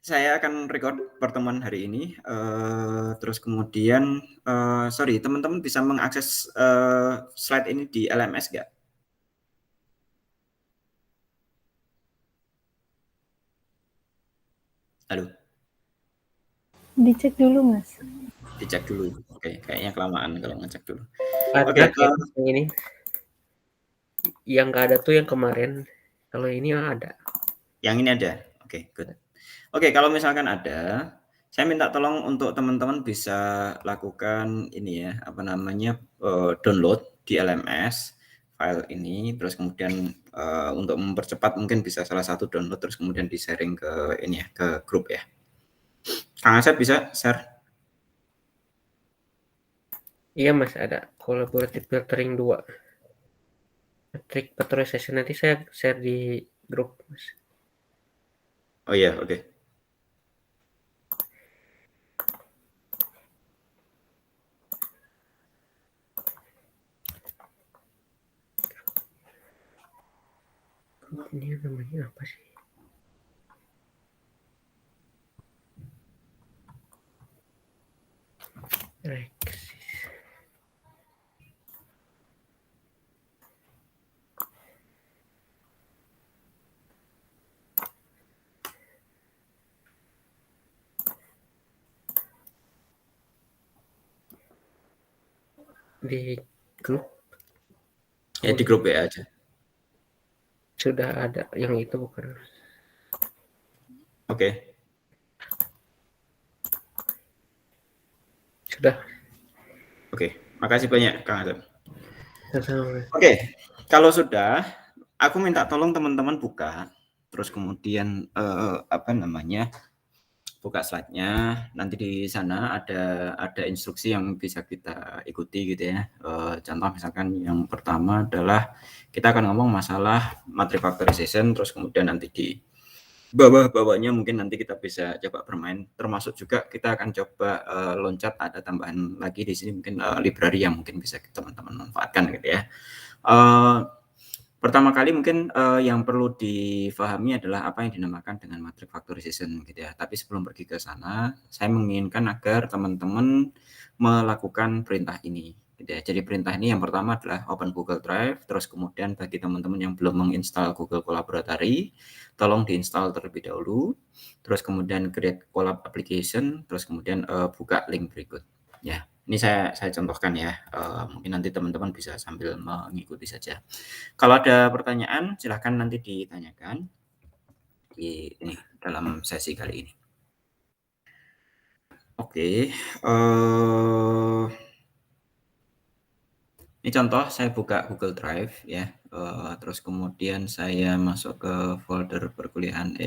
saya akan record pertemuan hari ini, terus kemudian, sorry, teman-teman bisa mengakses, slide ini di LMS nggak? Halo? Dicek dulu, Mas. Dicek dulu. Oke, kayaknya kelamaan kalau ngecek dulu. Oke, Ada kayak yang ini. Yang nggak ada tuh yang kemarin. Kalau ini ada. yang ini ada? Oke, good. Oke, kalau misalkan ada, saya minta tolong untuk teman-teman bisa lakukan ini ya, apa namanya, download di LMS file ini, terus kemudian, untuk mempercepat mungkin bisa salah satu download terus kemudian di-sharing ke ini ya, ke grup ya. Kang Asep bisa share? Iya Mas, ada collaborative filtering 2. Trik factorization nanti saya share di grup Mas. Oh iya, oke. Grup ini namanya apa sih? Rex. Di grup Ya di grup WA aja. sudah ada yang itu bukan? Oke. Sudah. Oke, makasih banyak Kang Asep. Sama. Oke, kalau sudah, aku minta tolong teman-teman buka, terus kemudian apa namanya, buka slide-nya. Nanti di sana ada instruksi yang bisa kita ikuti gitu ya. Contoh misalkan yang pertama adalah kita akan ngomong masalah matrix factorization, terus kemudian nanti di bawah-bawahnya mungkin nanti kita bisa coba bermain. Termasuk juga kita akan coba loncat, ada tambahan lagi di sini mungkin library yang mungkin bisa teman-teman manfaatkan gitu ya. Pertama kali mungkin yang perlu difahami adalah apa yang dinamakan dengan matrix factorization gitu ya. Tapi sebelum pergi ke sana, saya menginginkan agar teman-teman melakukan perintah ini gitu ya. Jadi perintah ini yang pertama adalah open Google Drive, terus kemudian bagi teman-teman yang belum menginstal Google Collaboratory, tolong diinstal terlebih dahulu, terus kemudian create collab application, terus kemudian buka link berikut ya. Ini saya contohkan ya, mungkin nanti teman-teman bisa sambil mengikuti saja. Kalau ada pertanyaan, silahkan nanti ditanyakan di ini dalam sesi kali ini. Oke, ini contoh saya buka Google Drive ya, terus kemudian saya masuk ke folder perkuliahan,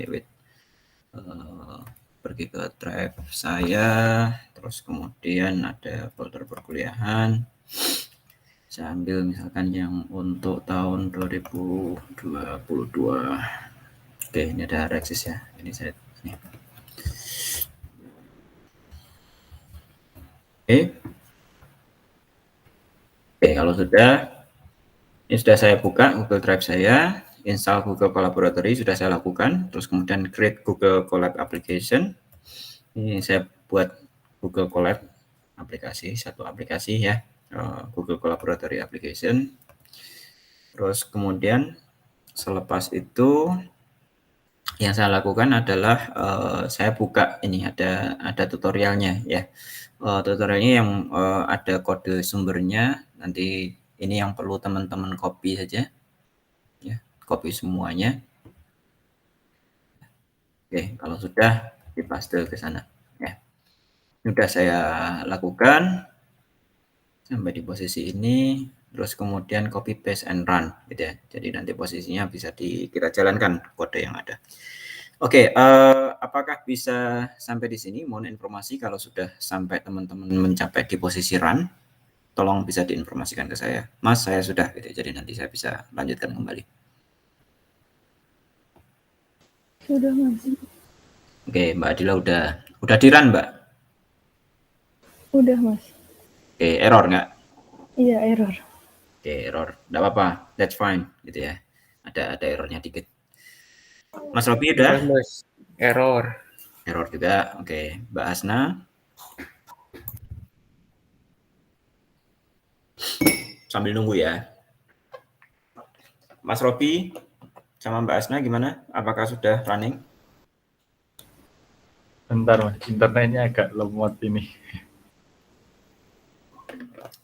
pergi ke drive saya, terus kemudian ada folder perkuliahan. Saya ambil misalkan yang untuk tahun 2022. Oke, ini ada Rexis ya. Ini saya ini. Oke, kalau sudah, ini sudah saya buka Google Drive saya, install Google Collaboratory sudah saya lakukan, terus kemudian create Google Colab application. Ini saya buat Google Colab aplikasi, satu aplikasi ya, Google Collaboratory application. Terus kemudian selepas itu yang saya lakukan adalah saya buka ini ada tutorialnya ya. Tutorialnya yang ada kode sumbernya, nanti ini yang perlu teman-teman copy saja ya, copy semuanya. Oke, kalau sudah dipaste ke sana ya. Sudah saya lakukan sampai di posisi ini, terus kemudian copy paste and run gitu ya. Jadi nanti posisinya bisa kita jalankan kode yang ada. Oke, apakah bisa sampai di sini? Mohon informasi kalau sudah sampai teman-teman mencapai di posisi run, tolong bisa diinformasikan ke saya. Mas, saya sudah gitu, jadi nanti saya bisa lanjutkan kembali. Sudah, Mas. Oke, Mbak Adila udah di run, Mbak? Udah, Mas. Oke, error nggak? Iya, error. Oke, error. Nggak apa-apa, that's fine gitu ya. Ada errornya dikit. Mas Robi udah? Mas, error. Error juga. Oke, Mbak Asna. Sambil nunggu ya. Mas Robi sama Mbak Asna gimana? Apakah sudah running? Bentar Mas, internetnya agak lemot ini.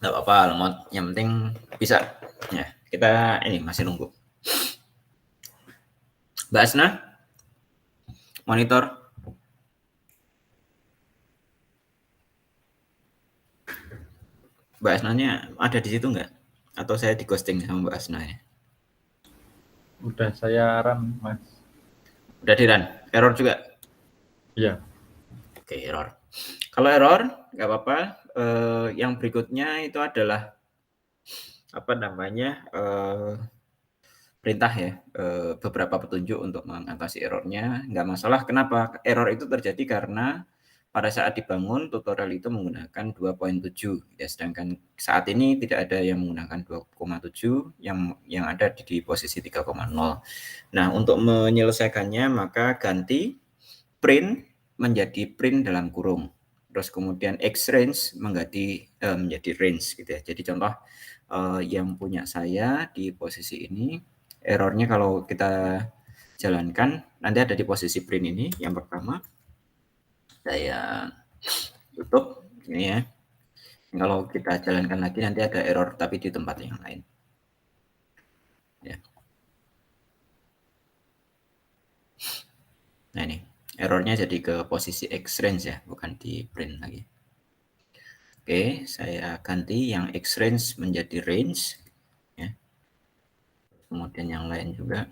Nggak apa-apa, lemot. Yang penting bisa. Ya, kita ini masih nunggu. Mbak Asna, monitor. Mbak Asnanya ada di situ nggak? Atau saya di ghosting sama Mbak Asna ya? Udah saya run Mas. Udah di run? Error juga? Iya. Oke, error. Kalau error, nggak apa-apa. Yang berikutnya itu adalah apa namanya perintah ya, beberapa petunjuk untuk mengatasi errornya. Nggak masalah. Kenapa? Error itu terjadi karena pada saat dibangun tutorial itu menggunakan 2.7 ya, sedangkan saat ini tidak ada yang menggunakan 2,7, yang ada di posisi 3,0. Nah, untuk menyelesaikannya maka ganti print menjadi print dalam kurung. Terus kemudian X range menjadi range gitu ya. Jadi contoh yang punya saya di posisi ini, errornya kalau kita jalankan nanti ada di posisi print ini yang pertama. Saya tutup ini ya. Kalau kita jalankan lagi nanti ada error tapi di tempat yang lain. Ya. Nah ini errornya jadi ke posisi X range ya, bukan di print lagi. Oke, saya ganti yang X range menjadi range ya. Kemudian yang lain juga.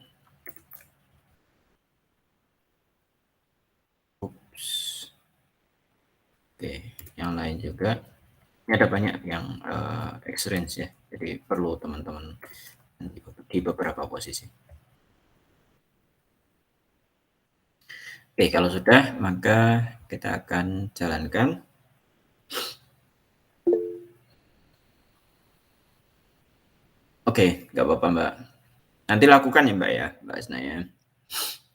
Oke, yang lain juga. Ini ada banyak yang X range ya. Jadi perlu teman-teman di beberapa posisi. Oke, kalau sudah maka kita akan jalankan. Oke, nggak apa-apa Mbak. Nanti lakukan ya Mbak ya, Mbak Asna ya.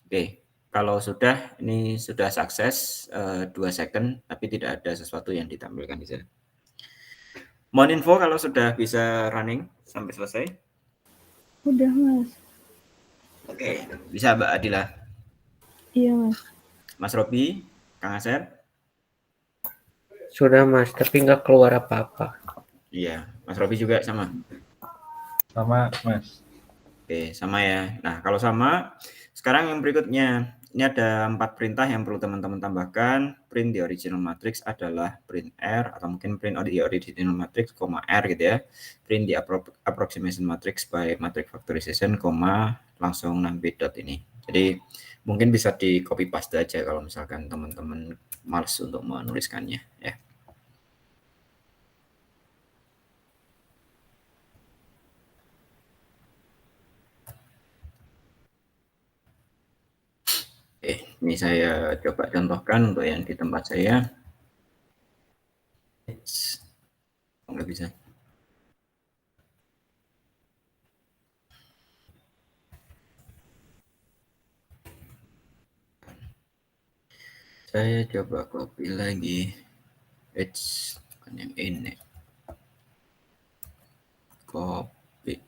Oke, kalau sudah, ini sudah sukses 2 second, tapi tidak ada sesuatu yang ditampilkan di sini. Mohon info kalau sudah bisa running sampai selesai. Udah, Mas. Oke, bisa Mbak Adila. Iya, Mas. Mas Robi, Kang Asep. Sudah Mas, tapi nggak keluar apa-apa. Iya, Mas Robi juga sama. Sama Mas. Oke, sama ya. Nah, kalau sama, sekarang yang berikutnya. Ini ada 4 perintah yang perlu teman-teman tambahkan. Print the original matrix adalah print R, atau mungkin print the original matrix, R gitu ya. Print the approximation matrix by matrix factorization, langsung nambah dot ini. Jadi, mungkin bisa di copy paste aja kalau misalkan teman-teman males untuk menuliskannya ya. Oke, ini saya coba contohkan untuk yang di tempat saya. Nggak bisa. Saya coba copy lagi. Bukan yang ini. Copy.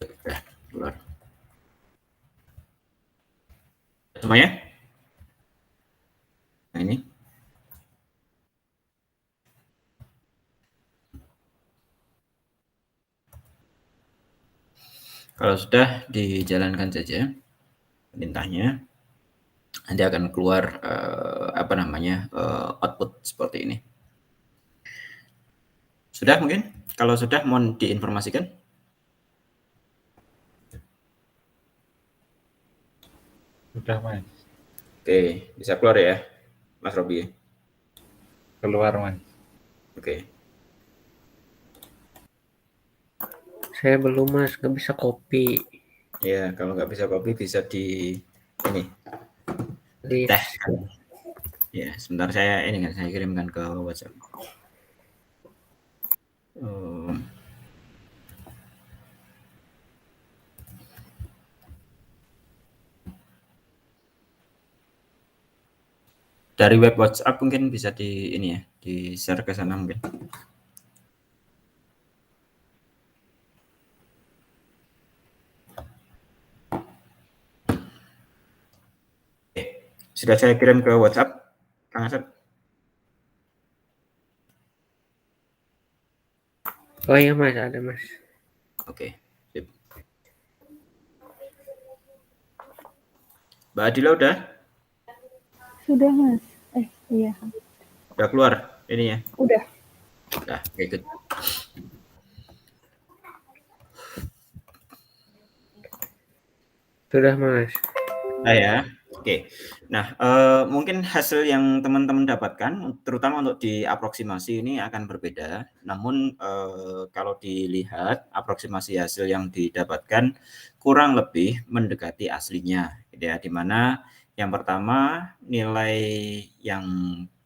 Udah, keluar. Semuanya? Nah ini. Kalau sudah, dijalankan saja perintahnya. Nanti akan keluar output seperti ini. Sudah mungkin? Kalau sudah, mohon diinformasikan. Udah Mas. Oke, bisa keluar ya, Mas Robi? Keluar Mas. Oke. Saya belum Mas, nggak bisa copy. Ya, kalau nggak bisa copy bisa di ini. Di Ya, sebentar saya kirimkan ke WhatsApp. Dari web WhatsApp mungkin bisa di ini ya, di share ke sana mungkin. Oke, sudah saya kirim ke WhatsApp, Kang Asep. Oh iya Mas, ada Mas. Oke, sip. Mbak Adila udah? Sudah, Mas. Iya. Udah keluar ini ya? Udah. Udah, oke, good. Sudah Mas. Ya. Oke. Nah, mungkin hasil yang teman-teman dapatkan, terutama untuk di aproksimasi ini akan berbeda. Namun, kalau dilihat aproksimasi hasil yang didapatkan kurang lebih mendekati aslinya, gitu ya. Di mana yang pertama nilai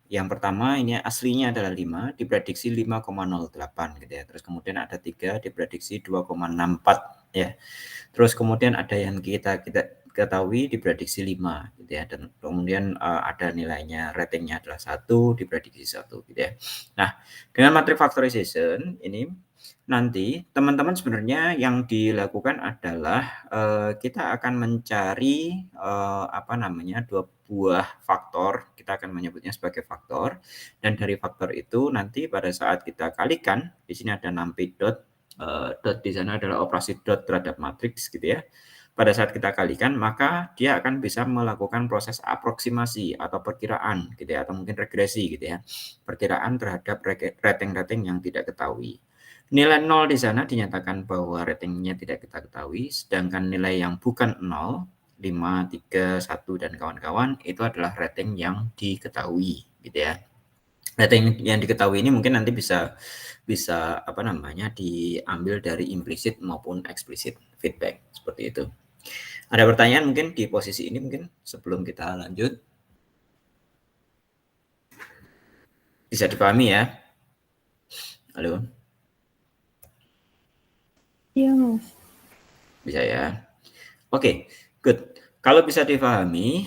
yang pertama ini aslinya adalah 5, diprediksi 5,08 gitu ya. Terus kemudian ada 3 diprediksi 2,64 ya. Terus kemudian ada yang kita ketahui diprediksi 5 gitu ya, dan kemudian ada nilainya ratingnya adalah 1, diprediksi 1 gitu ya. Nah, dengan matrix factorization ini nanti teman-teman sebenarnya yang dilakukan adalah kita akan mencari apa namanya, 2 buah faktor, kita akan menyebutnya sebagai faktor, dan dari faktor itu nanti pada saat kita kalikan, di sini ada 6p dot, dot di sana adalah operasi dot terhadap matriks gitu ya. Pada saat kita kalikan, maka dia akan bisa melakukan proses aproksimasi atau perkiraan gitu ya, atau mungkin regresi gitu ya. Perkiraan terhadap rating-rating yang tidak ketahui. Nilai 0 di sana dinyatakan bahwa ratingnya tidak kita ketahui, sedangkan nilai yang bukan 0, 5, 3, 1 dan kawan-kawan itu adalah rating yang diketahui gitu ya. Rating yang diketahui ini mungkin nanti bisa apa namanya, diambil dari implisit maupun eksplisit feedback seperti itu. Ada pertanyaan mungkin di posisi ini mungkin sebelum kita lanjut? Bisa dipahami ya? Halo? Iya, Mas. Bisa ya? Oke, good. Kalau bisa dipahami,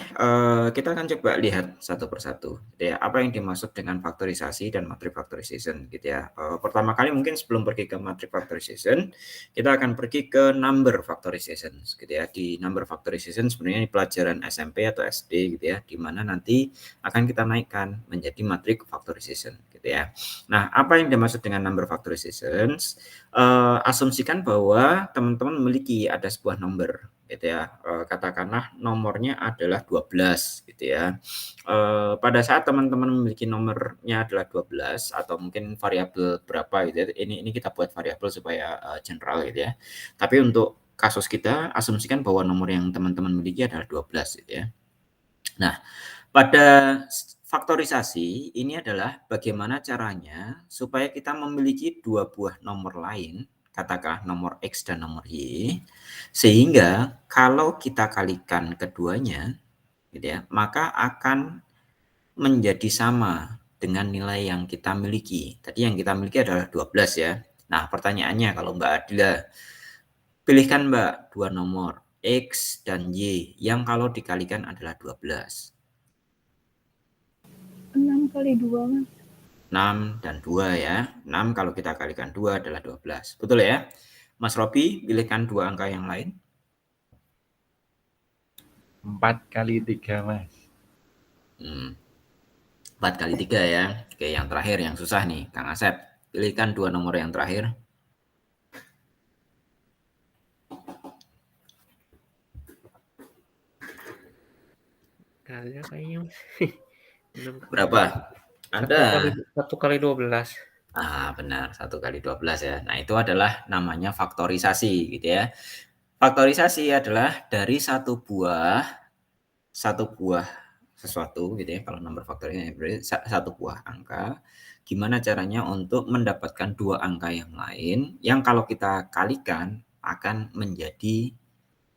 kita akan coba lihat satu persatu, gitu ya. Apa yang dimaksud dengan faktorisasi dan matrix factorization, gitu ya. Pertama kali mungkin sebelum pergi ke matrix factorization, kita akan pergi ke number factorization, gitu ya. Di number factorization sebenarnya di pelajaran SMP atau SD, gitu ya, di mana nanti akan kita naikkan menjadi matrix factorization, gitu ya. Nah, apa yang dimaksud dengan number factorization? Asumsikan bahwa teman-teman memiliki ada sebuah nomor gitu ya, katakanlah nomornya adalah 12 gitu ya. Pada saat teman-teman memiliki nomornya adalah 12 atau mungkin variabel berapa gitu ya, ini kita buat variabel supaya general gitu ya. Tapi untuk kasus kita asumsikan bahwa nomor yang teman-teman miliki adalah 12 gitu ya. Nah, pada faktorisasi ini adalah bagaimana caranya supaya kita memiliki 2 buah nomor lain, katakanlah nomor X dan nomor Y, sehingga kalau kita kalikan keduanya gitu ya, maka akan menjadi sama dengan nilai yang kita miliki. Tadi yang kita miliki adalah 12 ya. Nah, pertanyaannya kalau Mbak Adila, pilihkan Mbak 2 nomor X dan Y yang kalau dikalikan adalah 12. 6 kali 2, Mas. 6 dan 2 ya. 6 kalau kita kalikan 2 adalah 12. Betul ya? Mas Robi, pilihkan 2 angka yang lain. 4 kali 3, Mas. 4 kali 3 ya. Oke, yang terakhir yang susah nih, Kang Asep. Pilihkan 2 nomor yang terakhir. Ada kayaknya Mas. Berapa? Ada. 1 kali 12. Benar, 1 kali 12 ya. Nah, itu adalah namanya faktorisasi gitu ya. Faktorisasi adalah dari satu buah sesuatu gitu ya, kalau nomor faktornya berarti satu buah angka, gimana caranya untuk mendapatkan 2 angka yang lain yang kalau kita kalikan akan menjadi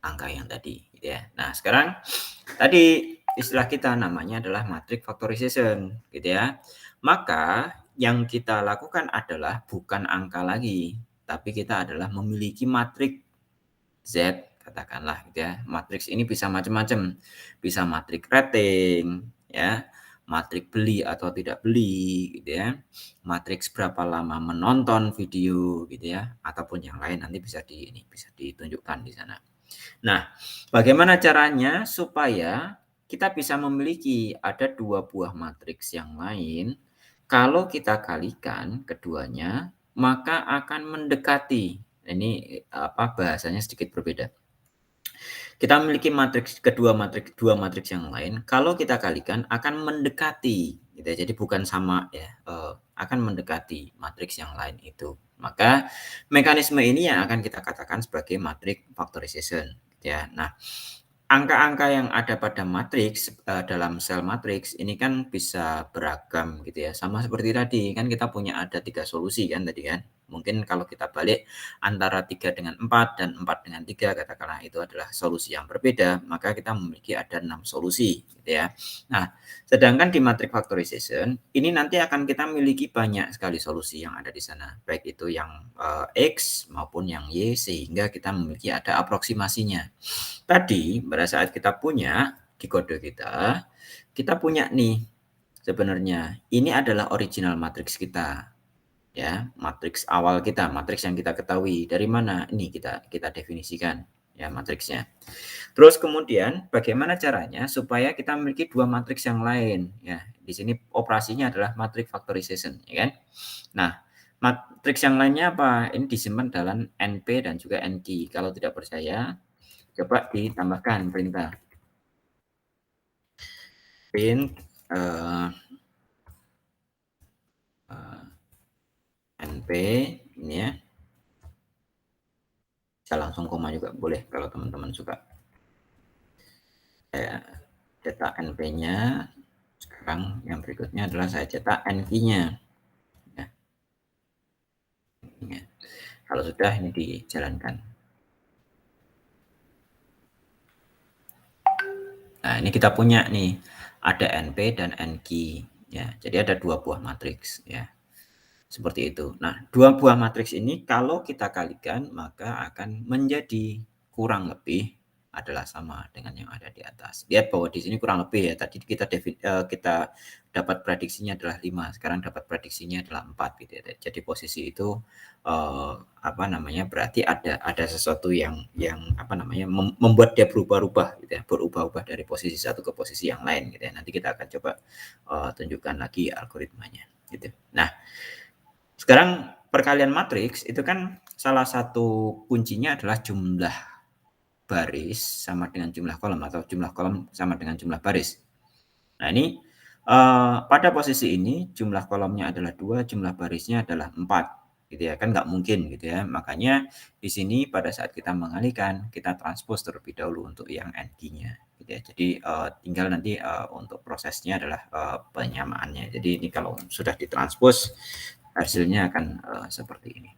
angka yang tadi gitu ya. Nah, sekarang tadi istilah kita namanya adalah matrix factorization gitu ya. Maka yang kita lakukan adalah bukan angka lagi, tapi kita adalah memiliki matriks Z katakanlah gitu ya. Matriks ini bisa macam-macam. Bisa matriks rating ya, matriks beli atau tidak beli gitu ya, matriks berapa lama menonton video gitu ya, ataupun yang lain nanti bisa ditunjukkan di sana. Nah, bagaimana caranya supaya kita bisa memiliki ada 2 buah matriks yang lain, kalau kita kalikan keduanya, maka akan mendekati. Ini bahasanya sedikit berbeda. Kita memiliki dua matriks yang lain, kalau kita kalikan akan mendekati, gitu ya. Jadi bukan sama ya, akan mendekati matriks yang lain itu. Maka mekanisme ini yang akan kita katakan sebagai matriks factorization, gitu ya. Nah, angka-angka yang ada pada matriks dalam sel matriks ini kan bisa beragam gitu ya. Sama seperti tadi kan kita punya ada 3 solusi kan tadi kan. Mungkin kalau kita balik antara 3 dengan 4 dan 4 dengan 3 katakanlah itu adalah solusi yang berbeda, maka kita memiliki ada 6 solusi gitu ya. Nah, sedangkan di matriks factorization ini nanti akan kita miliki banyak sekali solusi yang ada di sana, baik itu yang X maupun yang Y, sehingga kita memiliki ada aproksimasinya. Tadi pada saat kita punya di kode kita punya nih sebenarnya ini adalah original matriks kita. Ya, matriks awal kita, matriks yang kita ketahui. Dari mana? Ini kita definisikan ya matriksnya. Terus kemudian bagaimana caranya supaya kita memiliki 2 matriks yang lain ya. Di sini operasinya adalah matriks factorization ya kan. Nah, matriks yang lainnya apa? Ini disimpan dalam NP dan juga NQ. Kalau tidak percaya, coba ditambahkan perintah print NP ini ya, bisa langsung koma juga boleh kalau teman-teman suka. Saya cetak NP-nya, sekarang yang berikutnya adalah saya cetak NQ-nya ya. Kalau sudah ini dijalankan. Nah, ini kita punya nih, ada NP dan NQ ya. Jadi ada 2 buah matriks ya. Seperti itu. Nah, 2 buah matriks ini kalau kita kalikan maka akan menjadi kurang lebih adalah sama dengan yang ada di atas. Lihat bahwa di sini kurang lebih ya. Tadi kita dapat prediksinya adalah 5, sekarang dapat prediksinya adalah 4 gitu ya. Jadi posisi itu berarti ada sesuatu yang membuat dia berubah-ubah gitu ya, berubah-ubah dari posisi satu ke posisi yang lain gitu ya. Nanti kita akan coba tunjukkan lagi algoritmanya gitu. Nah, sekarang perkalian matriks itu kan salah satu kuncinya adalah jumlah baris sama dengan jumlah kolom atau jumlah kolom sama dengan jumlah baris. Nah, ini pada posisi ini jumlah kolomnya adalah 2, jumlah barisnya adalah 4 gitu ya. Kan nggak mungkin gitu ya. Makanya di sini pada saat kita mengalihkan kita transpose terlebih dahulu untuk yang NQ-nya gitu ya. Jadi tinggal nanti untuk prosesnya adalah penyamaannya. Jadi ini kalau sudah ditranspose hasilnya akan seperti ini.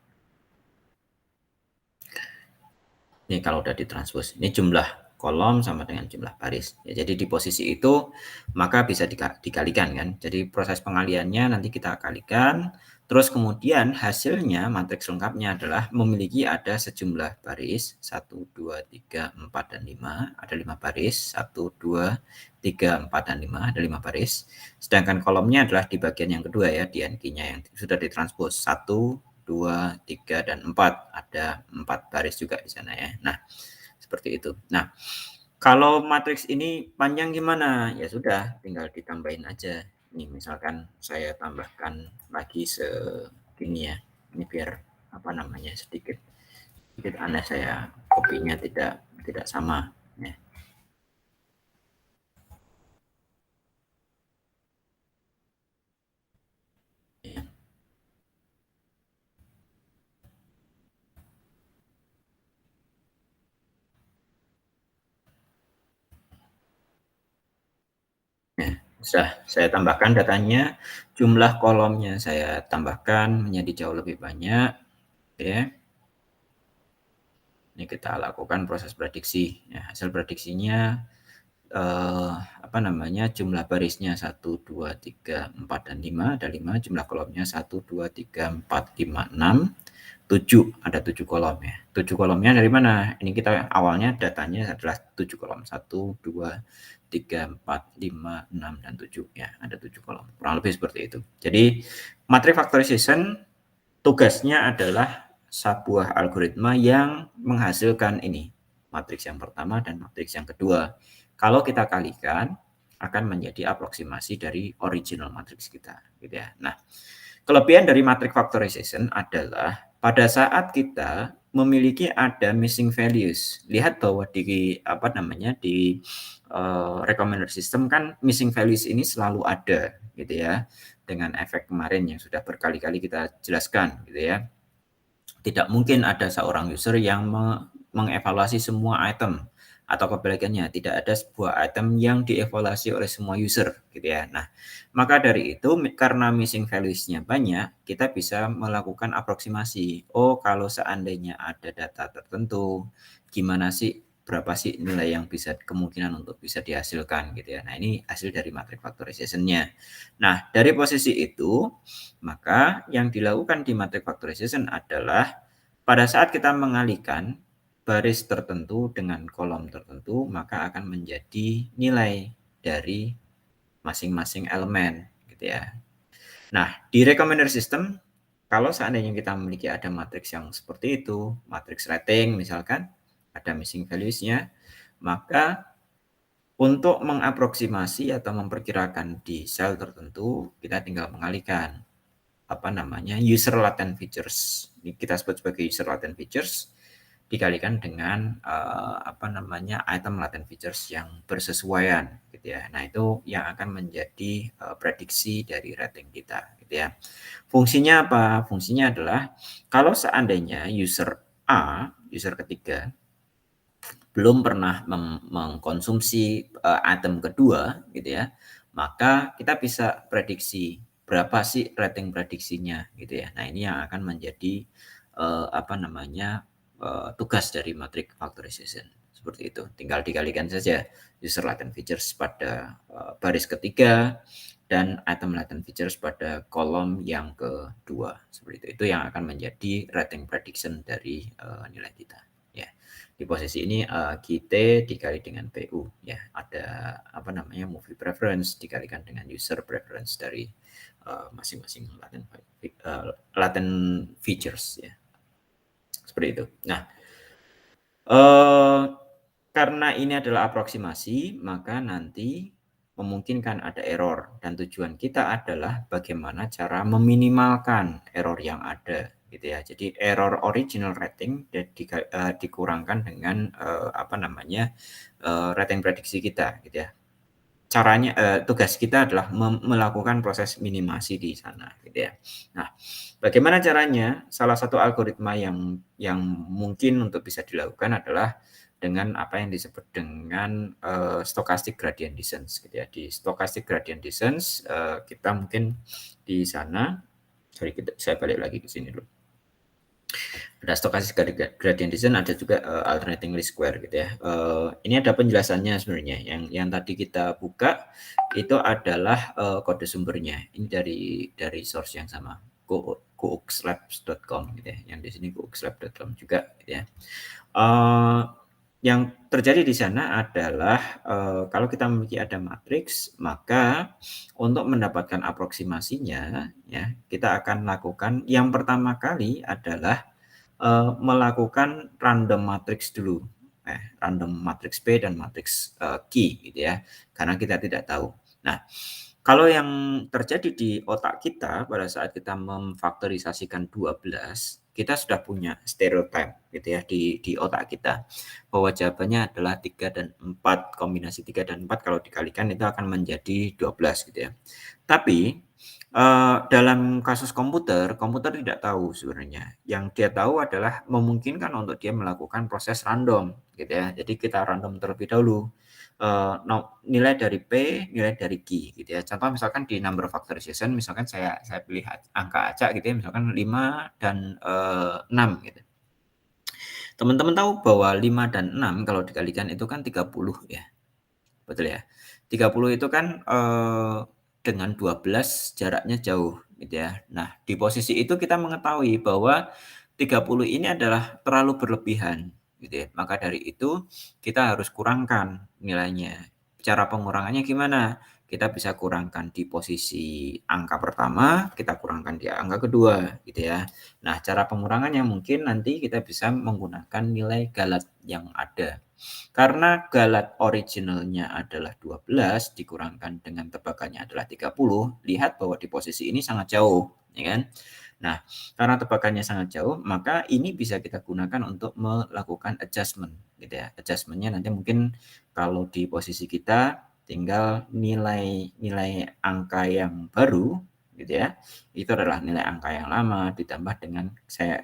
Ini kalau udah ditranspose, ini jumlah kolom sama dengan jumlah baris. Ya, jadi di posisi itu maka bisa dikalikan kan. Jadi proses pengaliannya nanti kita kalikan. Terus kemudian hasilnya matriks lengkapnya adalah memiliki ada sejumlah baris 1, 2, 3, 4, dan 5. Ada 5 baris 1, 2, 3, 4, dan 5. Ada 5 baris. Sedangkan kolomnya adalah di bagian yang kedua ya, di NQ-nya yang sudah ditranspose 1, 2, 3, dan 4. Ada 4 baris juga di sana ya. Nah, seperti itu. Nah, kalau matriks ini panjang gimana? Ya sudah, tinggal ditambahin aja. Ini misalkan saya tambahkan lagi segini ya. Ini biar sedikit aneh, saya kopinya tidak sama ya. Sudah saya tambahkan datanya, jumlah kolomnya saya tambahkan menjadi jauh lebih banyak ya. Ini kita lakukan proses prediksi ya, hasil prediksinya jumlah barisnya 1, 2, 3, 4, dan 5, ada 5, jumlah kolomnya 1, 2, 3, 4, 5, 6, 7, ada 7 kolom ya. 7 kolomnya dari mana? Ini kita awalnya datanya adalah 7 kolom. 1, 2, 3, 4, 5, 6, dan 7 ya. Ada 7 kolom. Kurang lebih seperti itu. Jadi matrix factorization tugasnya adalah sebuah algoritma yang menghasilkan ini. Matriks yang pertama dan matriks yang kedua. Kalau kita kalikan akan menjadi aproksimasi dari original matriks kita gitu ya. Nah, kelebihan dari matrix factorization adalah pada saat kita memiliki ada missing values. Lihat bahwa di recommender system kan missing values ini selalu ada gitu ya. Dengan efek kemarin yang sudah berkali-kali kita jelaskan gitu ya. Tidak mungkin ada seorang user yang mengevaluasi semua item, atau kebalikannya tidak ada sebuah item yang dievaluasi oleh semua user gitu ya. Nah, maka dari itu karena missing values-nya banyak, kita bisa melakukan aproksimasi. Oh, kalau seandainya ada data tertentu, gimana sih, berapa sih nilai yang bisa kemungkinan untuk bisa dihasilkan gitu ya. Nah, ini hasil dari matrix factorization-nya. Nah, dari posisi itu, maka yang dilakukan di matrix factorization adalah pada saat kita mengalihkan baris tertentu dengan kolom tertentu, maka akan menjadi nilai dari masing-masing elemen gitu ya. Nah, di recommender system kalau seandainya kita memiliki ada matriks yang seperti itu, matriks rating misalkan, ada missing values-nya, maka untuk mengaproksimasi atau memperkirakan di sel tertentu, kita tinggal mengalihkan user latent features. Ini kita sebut sebagai user latent features dikalikan dengan item latent features yang bersesuaian gitu ya. Nah, itu yang akan menjadi prediksi dari rating kita gitu ya. Fungsinya apa? Fungsinya adalah kalau seandainya user A, user ketiga belum pernah mengkonsumsi item kedua gitu ya, maka kita bisa prediksi berapa sih rating prediksinya gitu ya. Nah, ini yang akan menjadi tugas dari matrix factorization seperti itu. Tinggal dikalikan saja user latent features pada baris ketiga dan item latent features pada kolom yang kedua seperti itu. Itu yang akan menjadi rating prediction dari nilai kita. Ya, di posisi ini QT dikali dengan PU ya, ada movie preference dikalikan dengan user preference dari masing-masing latent features ya. Seperti itu. Nah, karena ini adalah aproksimasi, maka nanti memungkinkan ada error dan tujuan kita adalah bagaimana cara meminimalkan error yang ada gitu ya. Jadi error original rating dikurangkan dengan rating prediksi kita gitu ya. Caranya tugas kita adalah melakukan proses minimasi di sana gitu ya. Nah, bagaimana caranya? Salah satu algoritma yang mungkin untuk bisa dilakukan adalah dengan apa yang disebut dengan stochastic gradient descent gitu ya. Di stochastic gradient descent kita mungkin di sana, saya balik lagi ke sini dulu. Ada stochastic gradient descent, ada juga alternating least square gitu ya. Ini ada penjelasannya sebenarnya. Yang tadi kita buka itu adalah kode sumbernya. Ini dari source yang sama, gooxlabs.com gitu ya. Yang di sini gooxlabs.com juga gitu ya. Yang terjadi di sana adalah kalau kita memiliki ada matriks, maka untuk mendapatkan aproksimasinya ya, kita akan lakukan yang pertama kali adalah melakukan random matrix dulu, random matrix P dan matrix Q gitu ya, karena kita tidak tahu. Nah, kalau yang terjadi di otak kita pada saat kita memfaktorisasikan 12, kita sudah punya stereotype gitu ya di otak kita, bahwa jawabannya adalah 3 dan 4, kombinasi 3 dan 4 kalau dikalikan itu akan menjadi 12 gitu ya. Tapi dalam kasus komputer tidak tahu sebenarnya. Yang dia tahu adalah memungkinkan untuk dia melakukan proses random gitu ya. Jadi kita random terlebih dahulu. Nilai dari P, nilai dari Q gitu ya. Contoh misalkan di number factorization, misalkan saya pilih angka acak gitu ya, misalkan 5 dan 6 gitu. Teman-teman tahu bahwa 5 dan 6 kalau dikalikan itu kan 30 ya. Betul ya. 30 itu kan dengan 12 jaraknya jauh gitu ya. Nah, di posisi itu kita mengetahui bahwa 30 ini adalah terlalu berlebihan, gitu ya. Maka dari itu kita harus kurangkan nilainya. Cara pengurangannya gimana? Kita bisa kurangkan di posisi angka pertama, kita kurangkan di angka kedua, gitu ya. Nah, cara pengurangannya mungkin nanti kita bisa menggunakan nilai galat yang ada. Karena galat originalnya adalah 12 dikurangkan dengan tebakannya adalah 30, lihat bahwa di posisi ini sangat jauh, ya kan? Nah, karena tebakannya sangat jauh, maka ini bisa kita gunakan untuk melakukan adjustment, gitu ya. Adjustment-nya nanti mungkin kalau di posisi kita tinggal nilai angka yang baru, gitu ya. Itu adalah nilai angka yang lama ditambah dengan saya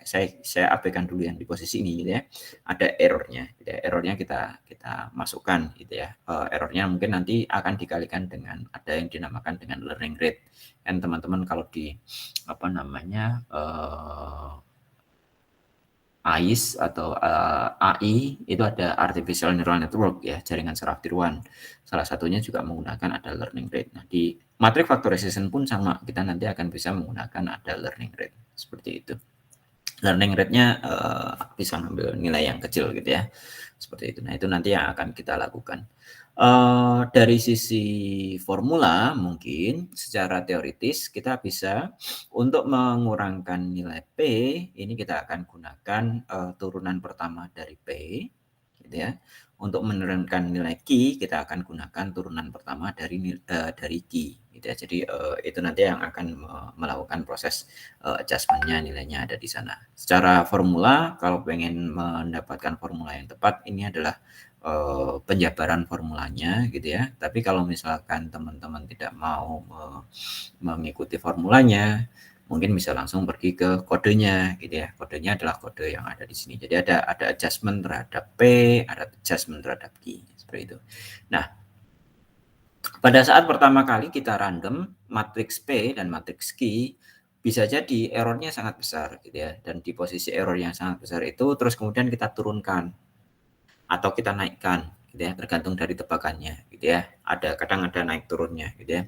abaikan dulu yang di posisi ini, gitu ya. Ada errornya, gitu ya. Errornya kita masukkan, gitu ya. Errornya mungkin nanti akan dikalikan dengan ada yang dinamakan dengan learning rate. Kan teman-teman kalau di apa namanya AIS atau AI itu ada artificial neural network ya, jaringan saraf tiruan. Salah satunya juga menggunakan ada learning rate. Nah, di matrix factorization pun sama, kita nanti akan bisa menggunakan ada learning rate seperti itu. Learning rate-nya bisa ngambil nilai yang kecil gitu ya, seperti itu. Nah, itu nanti yang akan kita lakukan. Dari sisi formula mungkin secara teoritis kita bisa untuk mengurangkan nilai P, ini kita akan gunakan turunan pertama dari P, gitu ya. Untuk menurunkan nilai Q, kita akan gunakan turunan pertama dari Q, gitu ya. Jadi itu nanti yang akan melakukan proses adjustment-nya, nilainya ada di sana. Secara formula, kalau pengen mendapatkan formula yang tepat, ini adalah penjabaran formulanya gitu ya. Tapi kalau misalkan teman-teman tidak mau mengikuti formulanya, mungkin bisa langsung pergi ke kodenya gitu ya. Kodenya adalah kode yang ada di sini. Jadi ada adjustment terhadap P, ada adjustment terhadap Q seperti itu. Nah, pada saat pertama kali kita random matriks P dan matriks Q, bisa jadi errornya sangat besar gitu ya. Dan di posisi error yang sangat besar itu terus kemudian kita turunkan atau kita naikkan gitu ya, tergantung dari tebakannya gitu ya. Kadang ada naik turunnya gitu ya.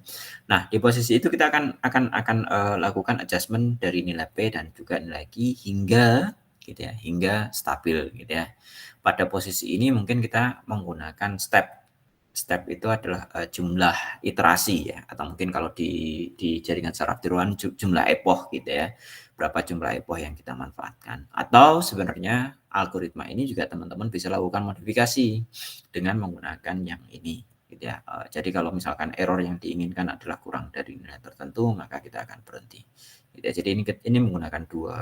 Nah, di posisi itu kita akan lakukan adjustment dari nilai P dan juga nilai Q hingga gitu ya, hingga stabil gitu ya. Pada posisi ini mungkin kita menggunakan step. Step itu adalah jumlah iterasi ya, atau mungkin kalau di jaringan saraf tiruan jumlah epoch gitu ya. Berapa jumlah epoch yang kita manfaatkan. Atau sebenarnya algoritma ini juga teman-teman bisa lakukan modifikasi dengan menggunakan yang ini gitu ya. Jadi kalau misalkan error yang diinginkan adalah kurang dari nilai tertentu, maka kita akan berhenti. Gitu ya. Jadi ini menggunakan dua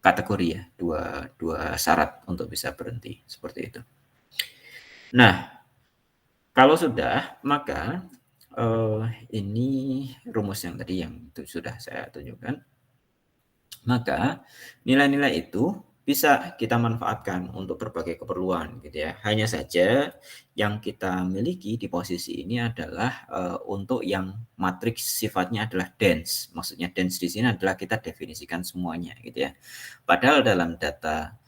kategori ya, dua syarat untuk bisa berhenti seperti itu. Nah, kalau sudah, maka ini rumus yang tadi yang sudah saya tunjukkan. Maka nilai-nilai itu bisa kita manfaatkan untuk berbagai keperluan gitu ya. Hanya saja yang kita miliki di posisi ini adalah untuk yang matriks sifatnya adalah dense. Maksudnya dense di sini adalah kita definisikan semuanya gitu ya. Padahal dalam data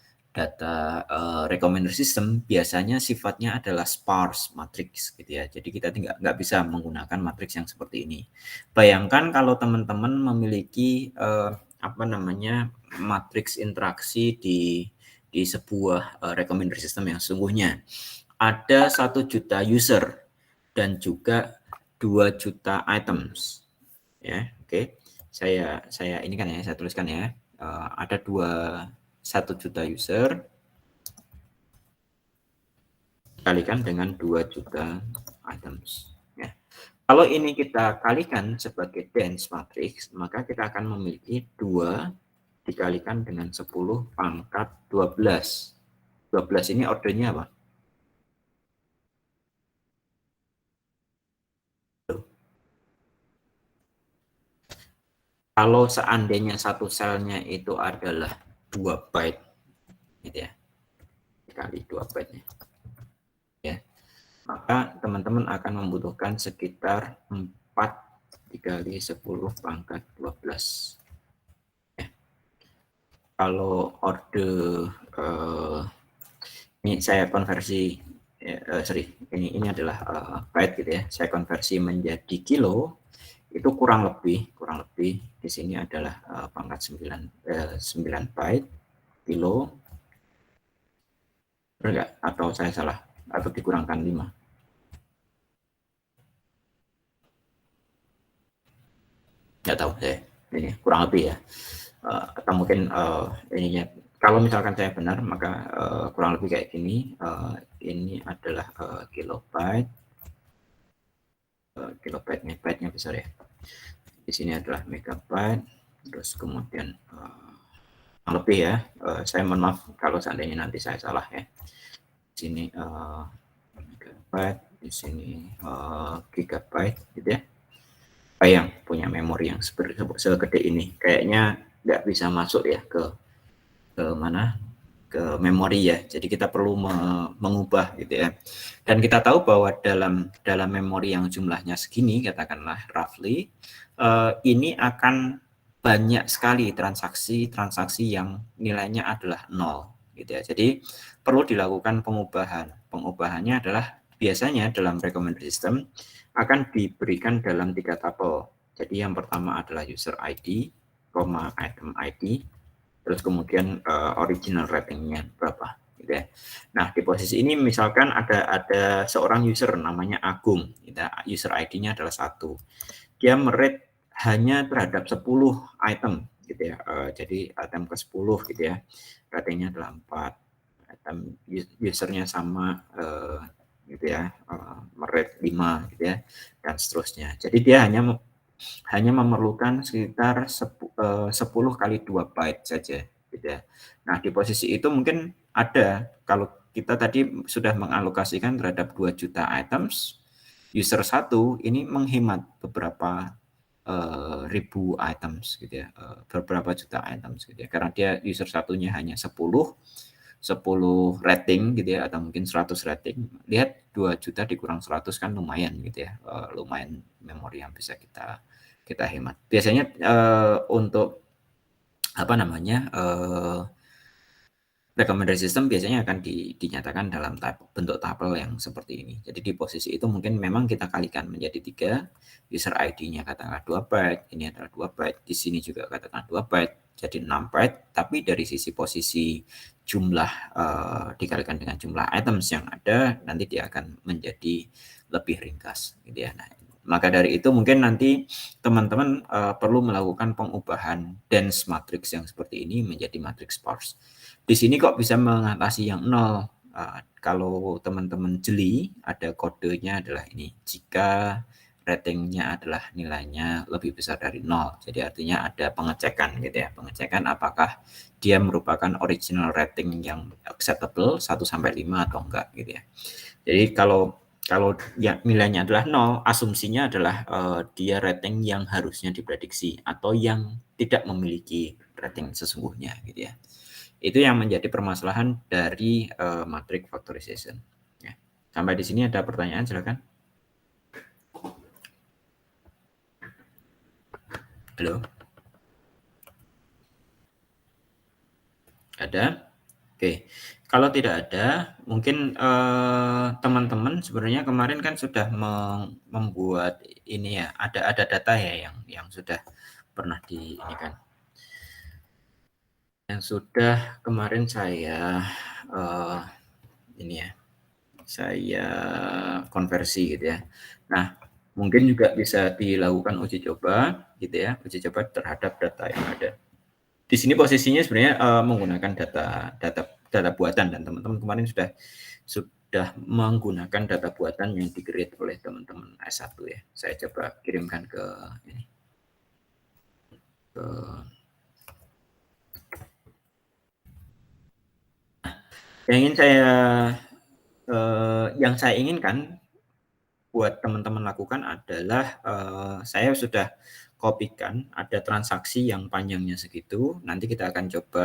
recommender system biasanya sifatnya adalah sparse matrix gitu ya. Jadi kita nggak bisa menggunakan matriks yang seperti ini. Bayangkan kalau teman-teman memiliki matriks interaksi di sebuah recommender system yang sesungguhnya ada 1 juta user dan juga 2 juta items ya. Oke. Saya ini kan ya, saya tuliskan ya. Ada 1 juta user kalikan dengan 2 juta items ya. Kalau ini kita kalikan sebagai dense matrix, maka kita akan memiliki 2 dikalikan dengan 10 pangkat 12. 12 ini ordernya apa? Kalau seandainya satu selnya itu adalah 2 byte gitu ya, dikali 2 byte-nya ya, maka teman-teman akan membutuhkan sekitar 4 dikali 10 pangkat 12 ya. Kalau order ini saya konversi ini adalah byte gitu ya, saya konversi menjadi kilo, itu kurang lebih di sini adalah pangkat 9 byte kilo, enggak, atau saya salah, atau dikurangkan 5. Nggak tahu saya, ini kurang lebih ya, atau mungkin ininya, kalau misalkan saya benar maka kurang lebih kayak gini. Ini adalah kilobyte, byte-nya besar ya. Di sini adalah megabyte, terus kemudian lebih ya. Saya mohon maaf kalau seandainya nanti saya salah ya. Di sini megabyte, di sini gigabyte, gitu ya. Yang punya memori yang segede ini, kayaknya nggak bisa masuk ya ke mana, ke memori ya. Jadi kita perlu mengubah gitu ya. Dan kita tahu bahwa dalam memori yang jumlahnya segini, katakanlah roughly, ini akan banyak sekali transaksi yang nilainya adalah 0 gitu ya. Jadi perlu dilakukan pengubahan. Pengubahannya adalah biasanya dalam recommender system akan diberikan dalam 3 tuple. Jadi yang pertama adalah user ID, item ID, terus kemudian original ratingnya berapa gitu ya. Nah, di posisi ini misalkan ada seorang user namanya Agung, gitu. User ID-nya adalah 1. Dia merate hanya terhadap 10 item gitu ya. Jadi item ke-10 gitu ya. Ratingnya adalah 4. Item usernya sama gitu ya, merate 5 gitu ya, dan seterusnya. Jadi dia hanya memerlukan sekitar 10 kali 2 byte saja gitu ya. Nah, di posisi itu mungkin ada, kalau kita tadi sudah mengalokasikan terhadap 2 juta items, user 1 ini menghemat beberapa ribu items gitu ya, beberapa juta items gitu ya, karena dia user satunya hanya 10 rating gitu ya, atau mungkin 100 rating. Lihat 2 juta dikurang 100 kan lumayan gitu ya, lumayan memori yang bisa kita hemat. Biasanya untuk apa namanya, recommender system biasanya akan dinyatakan dalam bentuk tabel yang seperti ini. Jadi di posisi itu mungkin memang kita kalikan menjadi 3, user ID-nya katakanlah 2 byte, ini adalah 2 byte, di sini juga katakan 2 byte, jadi 6 byte, tapi dari sisi posisi jumlah dikalikan dengan jumlah items yang ada, nanti dia akan menjadi lebih ringkas gitu ya. Nah, maka dari itu mungkin nanti teman-teman perlu melakukan pengubahan dense matrix yang seperti ini menjadi matrix sparse. Di sini kok bisa mengatasi yang 0? Kalau teman-teman jeli, ada kodenya adalah ini. Jika ratingnya adalah nilainya lebih besar dari 0. Jadi artinya ada pengecekan gitu ya. Pengecekan apakah dia merupakan original rating yang acceptable 1 sampai 5 atau enggak gitu ya. Jadi kalau ya, nilainya adalah 0, asumsinya adalah dia rating yang harusnya diprediksi atau yang tidak memiliki rating sesungguhnya gitu ya. Itu yang menjadi permasalahan dari matrix factorization. Ya. Sampai di sini ada pertanyaan, silakan. Halo? Ada? Oke. Kalau tidak ada, mungkin teman-teman sebenarnya kemarin kan sudah membuat ini ya, ada data ya yang sudah pernah di ini kan. Yang sudah kemarin saya ini ya, saya konversi gitu ya. Nah, mungkin juga bisa dilakukan uji coba gitu ya, uji coba terhadap data yang ada. Di sini posisinya sebenarnya menggunakan data buatan, dan teman-teman kemarin sudah menggunakan data buatan yang di-create oleh teman-teman S1 ya. Saya coba kirimkan ke ini. Yang saya inginkan buat teman-teman lakukan adalah saya sudah kopikan ada transaksi yang panjangnya segitu. Nanti kita akan coba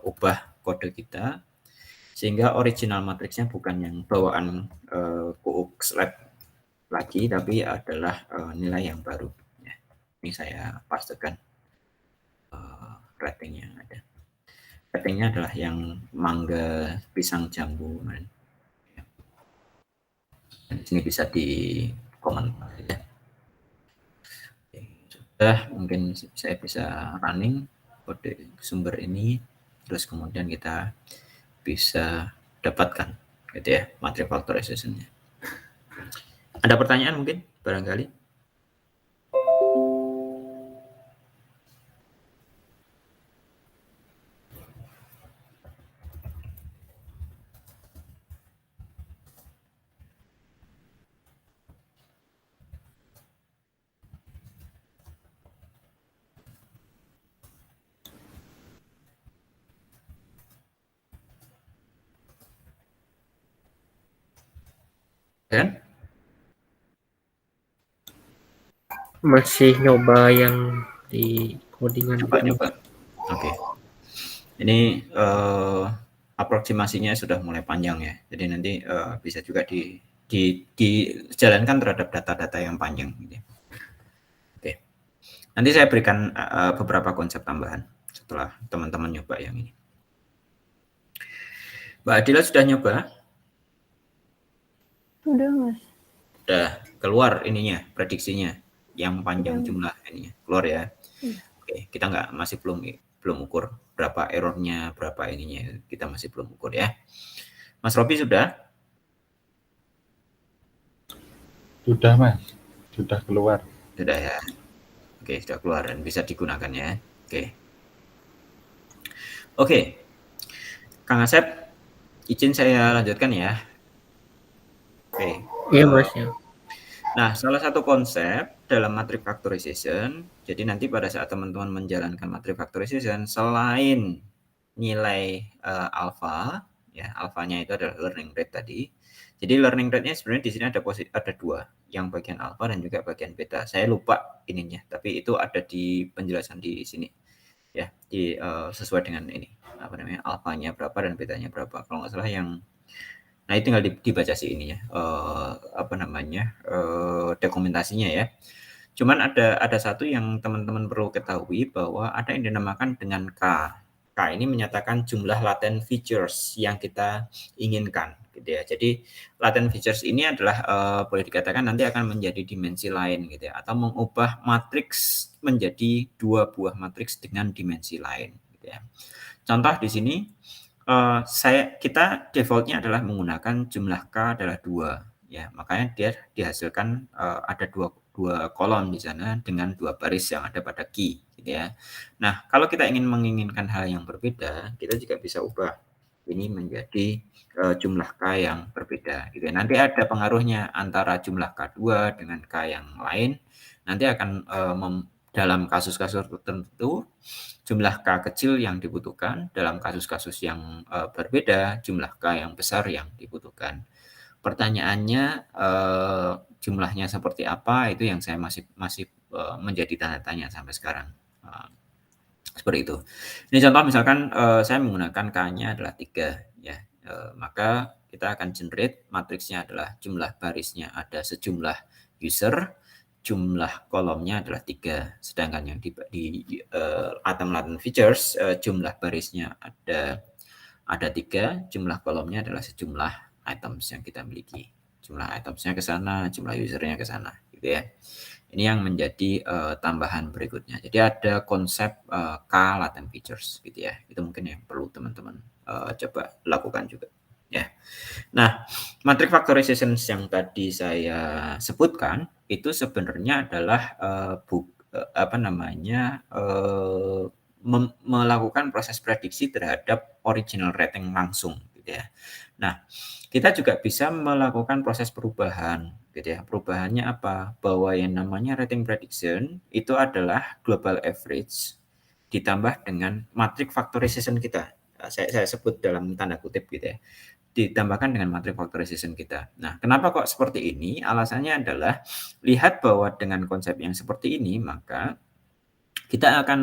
ubah kode kita sehingga original matriksnya bukan yang bawaan QX Lab lagi, tapi adalah nilai yang baru. Ya, ini saya pastekan ratingnya ada. Ratingnya adalah yang mangga, pisang, jambu. Di sini bisa di komen ya. mungkin saya bisa running kode sumber ini, terus kemudian kita bisa dapatkan gitu ya matrix factorization-nya. Ada pertanyaan mungkin barangkali? Kan? Masih nyoba yang di codingan gitu. Coba. Oke. Ini aproksimasinya sudah mulai panjang ya. Jadi nanti bisa juga dijalankan terhadap data-data yang panjang. Gitu. Oke. Nanti saya berikan beberapa konsep tambahan setelah teman-teman nyoba yang ini. Mbak Adila sudah nyoba? Sudah, Mas. Sudah keluar ininya, prediksinya yang panjang jumlah ininya. Keluar ya. Oke, kita masih belum ukur berapa errornya, berapa ininya. Kita masih belum ukur ya. Mas Robi sudah? Sudah, Mas. Sudah keluar. Sudah ya. Oke, sudah keluar dan bisa digunakan ya. Oke. Kang Asep, izin saya lanjutkan ya. Oke. Iya, Mas ya. Nah, salah satu konsep dalam matrix factorization, jadi nanti pada saat teman-teman menjalankan matrix factorization, selain nilai alpha, ya alfanya itu adalah learning rate tadi. Jadi learning rate-nya sebenarnya di sini ada dua, yang bagian alpha dan juga bagian beta. Saya lupa ininya, tapi itu ada di penjelasan di sini, ya, sesuai dengan ini, apa namanya, alfanya berapa dan betanya berapa. Kalau nggak salah yang nah, itu tinggal dibaca sih ininya, dokumentasinya ya. Cuman ada satu yang teman-teman perlu ketahui bahwa ada yang dinamakan dengan K. K ini menyatakan jumlah latent features yang kita inginkan, gitu ya. Jadi latent features ini adalah boleh dikatakan nanti akan menjadi dimensi lain, gitu ya, atau mengubah matriks menjadi dua buah matriks dengan dimensi lain, gitu ya. Contoh di sini. Kita defaultnya adalah menggunakan jumlah K adalah 2 ya, makanya dia dihasilkan ada dua kolom di sana dengan 2 baris yang ada pada key gitu ya. Nah, kalau kita menginginkan hal yang berbeda, kita juga bisa ubah ini menjadi jumlah K yang berbeda gitu ya. Nanti ada pengaruhnya antara jumlah K2 dengan K yang lain, nanti akan dalam kasus-kasus tertentu jumlah K kecil yang dibutuhkan, dalam kasus-kasus yang berbeda jumlah K yang besar yang dibutuhkan. Pertanyaannya jumlahnya seperti apa, itu yang saya masih menjadi tanda tanya sampai sekarang. Seperti itu. Ini contoh misalkan saya menggunakan K-nya adalah 3 ya. Maka kita akan generate matriksnya adalah jumlah barisnya ada sejumlah user, jumlah kolomnya adalah 3, sedangkan yang di atom latent features jumlah barisnya ada 3, jumlah kolomnya adalah sejumlah items yang kita miliki. Jumlah itemsnya ke sana, jumlah usernya ke sana, gitu ya. Ini yang menjadi tambahan berikutnya. Jadi ada konsep K latent features, gitu ya. Itu mungkin yang perlu teman-teman coba lakukan juga. Ya. Nah, matrix factorization yang tadi saya sebutkan itu sebenarnya adalah melakukan proses prediksi terhadap original rating langsung, gitu ya. Nah, kita juga bisa melakukan proses perubahan, gitu ya. Perubahannya apa? Bahwa yang namanya rating prediction itu adalah global average ditambah dengan matrix factorization kita. Saya sebut dalam tanda kutip gitu ya. Ditambahkan dengan matrix factorization kita. Nah, kenapa kok seperti ini? Alasannya adalah lihat bahwa dengan konsep yang seperti ini, maka kita akan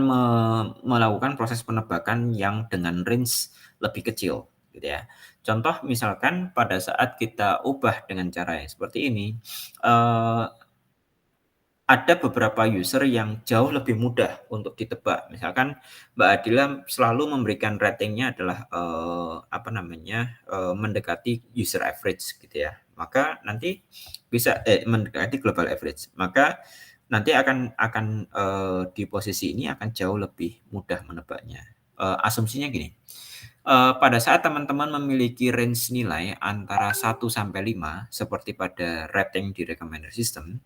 melakukan proses penebakan yang dengan range lebih kecil, gitu ya. Contoh misalkan pada saat kita ubah dengan cara yang seperti ini, ada beberapa user yang jauh lebih mudah untuk ditebak. Misalkan Mbak Adila selalu memberikan ratingnya adalah mendekati user average gitu ya. Maka nanti bisa mendekati global average. Maka nanti akan di posisi ini akan jauh lebih mudah menebaknya. Asumsinya gini, pada saat teman-teman memiliki range nilai antara 1 sampai 5 seperti pada rating di recommender system,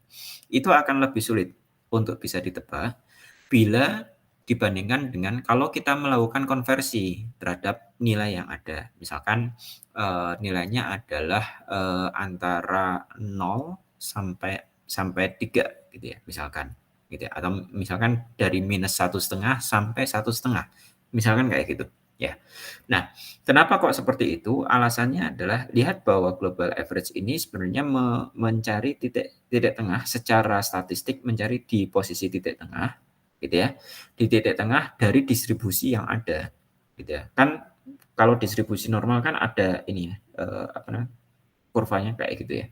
itu akan lebih sulit untuk bisa ditebak bila dibandingkan dengan kalau kita melakukan konversi terhadap nilai yang ada. Misalkan nilainya adalah antara 0 sampai 3 gitu ya, misalkan gitu ya. Atau misalkan dari -1,5 sampai 1,5, misalkan kayak gitu ya. Nah, kenapa kok seperti itu? Alasannya adalah lihat bahwa global average ini sebenarnya mencari titik tengah secara statistik, mencari di posisi titik tengah gitu ya, di titik tengah dari distribusi yang ada gitu ya. Kan kalau distribusi normal kan ada ini ya, kurvanya kayak gitu ya.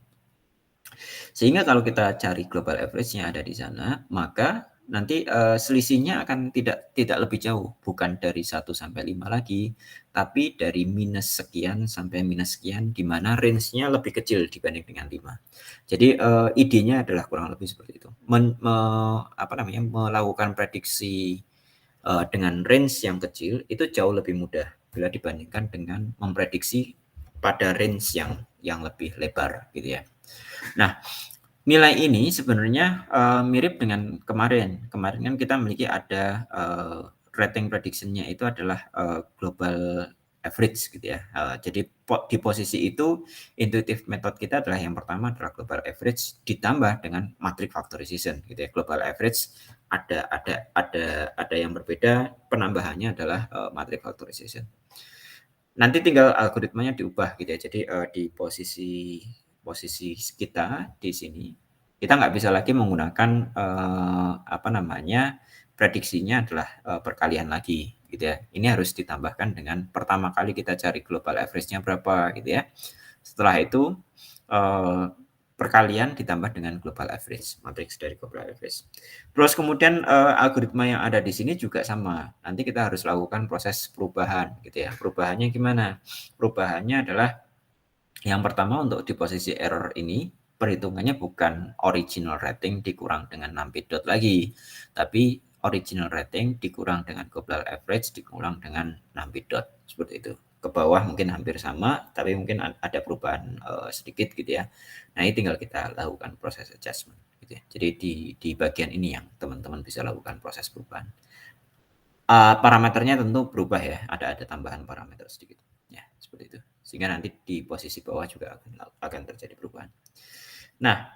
Sehingga kalau kita cari global average-nya ada di sana, maka nanti selisihnya akan tidak lebih jauh, bukan dari 1 sampai 5 lagi, tapi dari minus sekian sampai minus sekian, di mana range-nya lebih kecil dibanding dengan 5. Jadi idenya adalah kurang lebih seperti itu. Melakukan prediksi dengan range yang kecil itu jauh lebih mudah bila dibandingkan dengan memprediksi pada range yang lebih lebar gitu ya. Nah, nilai ini sebenarnya mirip dengan kemarin. Kemarin kan kita memiliki ada rating prediction-nya itu adalah global average gitu ya. Jadi di posisi itu intuitive method kita adalah yang pertama adalah global average ditambah dengan matrix factorization gitu ya. Global average ada yang berbeda, penambahannya adalah matrix factorization. Nanti tinggal algoritmanya diubah gitu ya. Jadi di posisi kita di sini kita nggak bisa lagi menggunakan prediksinya adalah perkalian lagi gitu ya. Ini harus ditambahkan dengan pertama kali kita cari global average-nya berapa gitu ya. Setelah itu perkalian ditambah dengan global average, matriks dari global average. Terus kemudian algoritma yang ada di sini juga sama. Nanti kita harus lakukan proses perubahan gitu ya. Perubahannya gimana? Perubahannya adalah yang pertama untuk di posisi error ini perhitungannya bukan original rating dikurang dengan numpy dot lagi, tapi original rating dikurang dengan global average dikurang dengan numpy dot, seperti itu. Ke bawah mungkin hampir sama, tapi mungkin ada perubahan sedikit gitu ya. Nah, ini tinggal kita lakukan proses adjustment gitu ya. Jadi di bagian ini yang teman-teman bisa lakukan proses perubahan. Parameternya tentu berubah ya, ada tambahan parameter sedikit ya, seperti itu. Sehingga nanti di posisi bawah juga akan terjadi perubahan. Nah,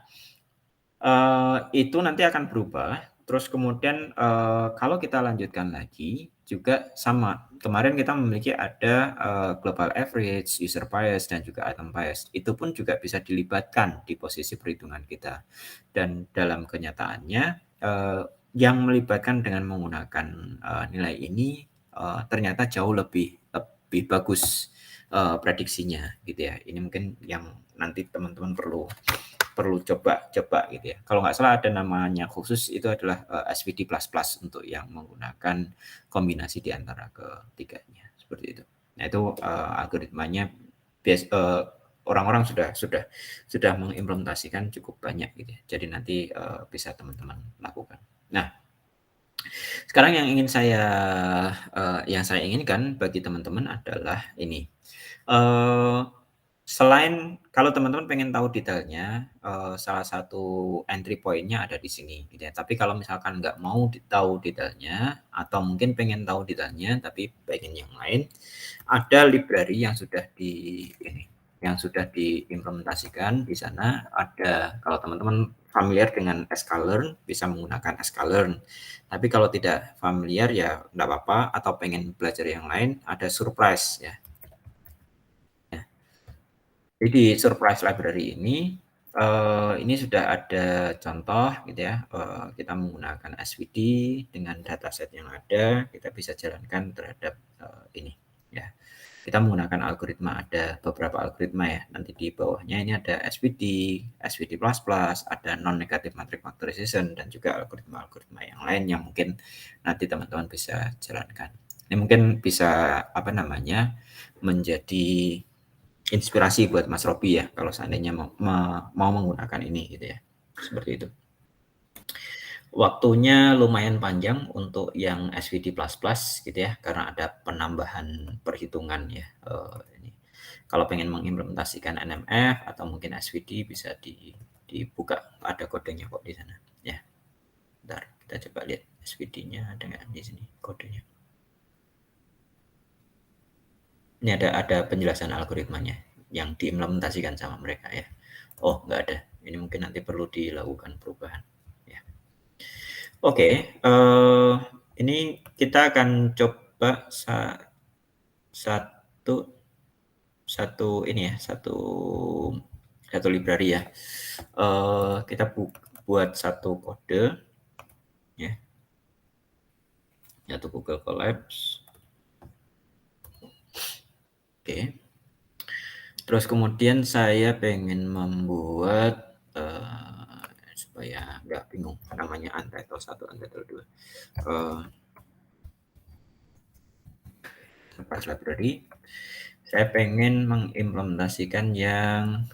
itu nanti akan berubah. Terus kemudian kalau kita lanjutkan lagi juga sama. Kemarin kita memiliki ada global average, user bias, dan juga item bias. Itu pun juga bisa dilibatkan di posisi perhitungan kita. Dan dalam kenyataannya yang melibatkan dengan menggunakan nilai ini ternyata jauh lebih bagus prediksinya gitu ya. Ini mungkin yang nanti teman-teman perlu coba gitu ya. Kalau nggak salah ada namanya khusus, itu adalah SVD++ untuk yang menggunakan kombinasi di antara ketiganya, seperti itu. Nah, itu algoritmanya orang-orang sudah mengimplementasikan cukup banyak gitu ya. Jadi nanti bisa teman-teman lakukan. Nah, sekarang yang saya inginkan bagi teman-teman adalah ini. Selain kalau teman-teman pengen tahu detailnya, salah satu entry point-nya ada di sini gitu ya. Tapi kalau misalkan nggak mau tahu detailnya atau mungkin pengen tahu detailnya tapi pengen yang lain, ada library yang sudah diimplementasikan di sana. Ada, kalau teman-teman familiar dengan sklearn bisa menggunakan sklearn. Tapi kalau tidak familiar ya nggak apa-apa, atau pengen belajar yang lain ada surprise ya. Jadi di surprise library ini sudah ada contoh gitu ya, kita menggunakan SVD dengan dataset yang ada, kita bisa jalankan terhadap ini ya. Kita menggunakan algoritma, ada beberapa algoritma ya, nanti di bawahnya ini ada SVD, SVD++, ada non-negative matrix factorization, dan juga algoritma-algoritma yang lain yang mungkin nanti teman-teman bisa jalankan. Ini mungkin bisa menjadi inspirasi buat Mas Robi ya, kalau seandainya mau menggunakan ini gitu ya, seperti itu. waktunya lumayan panjang untuk yang SVD++ gitu ya, karena ada penambahan perhitungan ya. Ini. Kalau pengen mengimplementasikan NMF atau mungkin SVD bisa dibuka, ada kodenya kok di sana ya. Bentar, kita coba lihat SVD-nya ada nggak di sini kodenya. Ini ada penjelasan algoritmanya yang diimplementasikan sama mereka ya. Oh, nggak ada. Ini mungkin nanti perlu dilakukan perubahan. Ya. Oke, ini kita akan coba satu ini ya, satu library ya. Kita buat satu kode ya, yaitu Google Colabs. Oke. Terus kemudian saya pengen membuat supaya nggak bingung namanya untitled 1, untitled 2. Library. Saya pengen mengimplementasikan yang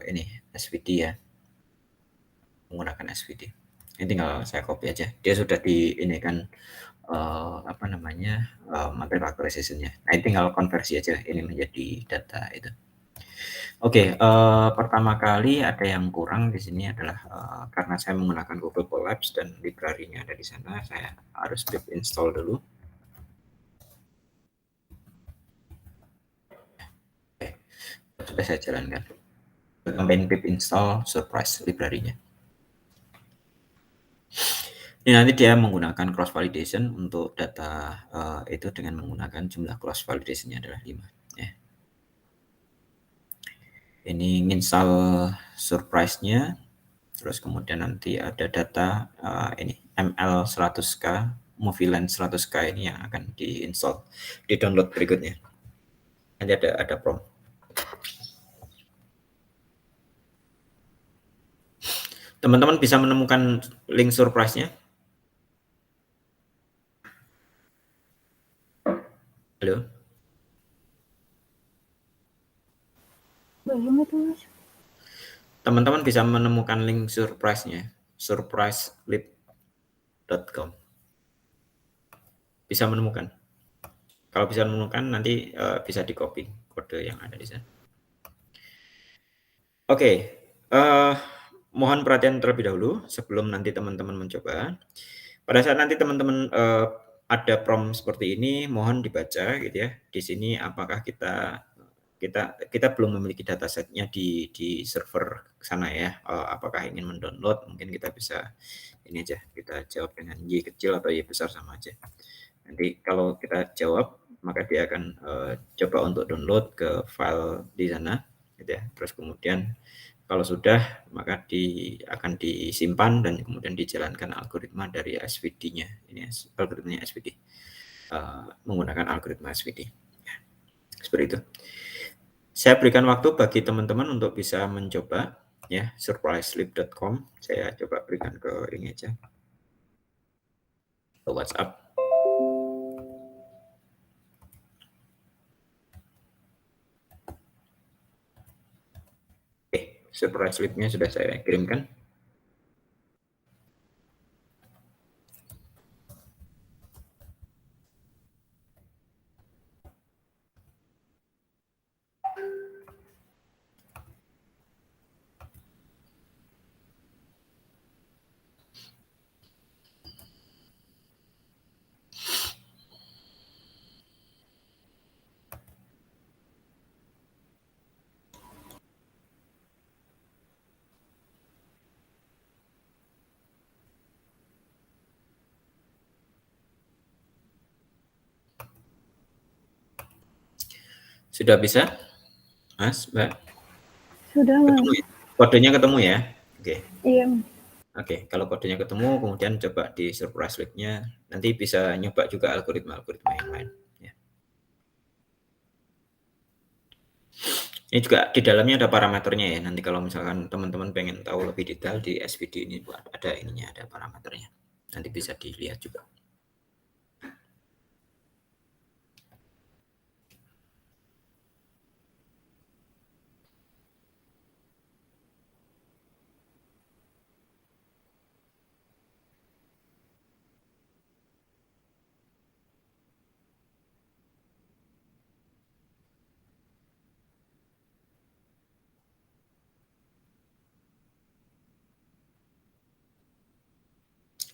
ini SVD ya, menggunakan SVD. Ini tinggal saya copy aja. Dia sudah di ini kan apa namanya material authorization-nya. Nah, ini tinggal konversi aja ini menjadi data itu. Oke, pertama kali ada yang kurang di sini adalah karena saya menggunakan Google Colabs dan library-nya ada di sana, saya harus pip install dulu. Oke, sudah saya jalankan. Tambahin pip install surprise library-nya. Ini nanti dia menggunakan cross validation untuk data itu dengan menggunakan jumlah cross validation-nya adalah 5 ya. Ini install surprise-nya, terus kemudian nanti ada data ini ML 100K, Moviland 100K ini yang akan diinstal, di-download berikutnya. Nanti ada prompt. Teman-teman bisa menemukan link surprise-nya? Halo? Belum itu Mas. Teman-teman bisa menemukan link surprise-nya, surpriselib.com. Bisa menemukan. Kalau bisa menemukan nanti bisa di-copy kode yang ada di sana. Oke, mohon perhatian terlebih dahulu sebelum nanti teman-teman mencoba. Pada saat nanti teman-teman ada prompt seperti ini, mohon dibaca gitu ya. Di sini apakah kita belum memiliki datasetnya di server sana ya. Apakah ingin mendownload? Mungkin kita bisa ini aja, kita jawab dengan Y kecil atau Y besar sama aja. Nanti kalau kita jawab, maka dia akan coba untuk download ke file di sana, gitu ya. Terus kemudian kalau sudah, maka akan disimpan dan kemudian dijalankan algoritma dari SVD-nya. Ini algoritmanya SVD, menggunakan algoritma SVD. Ya, seperti itu. Saya berikan waktu bagi teman-teman untuk bisa mencoba ya, surpriselib.com. Saya coba berikan ke ini aja, ke WhatsApp. Surprise slip-nya sudah saya kirimkan. Sudah bisa, Mas, Mbak? Sudah Mas. Ketemu ya? Kodenya ketemu ya? Oke. Iya Mas. Oke, kalau kodenya ketemu, kemudian coba di surprise link-nya. Nanti bisa nyoba juga algoritma-algoritma yang lain. Ya. Ini juga di dalamnya ada parameternya ya. Nanti kalau misalkan teman-teman pengen tahu lebih detail di SVD ini ada ininya, ada parameternya. Nanti bisa dilihat juga.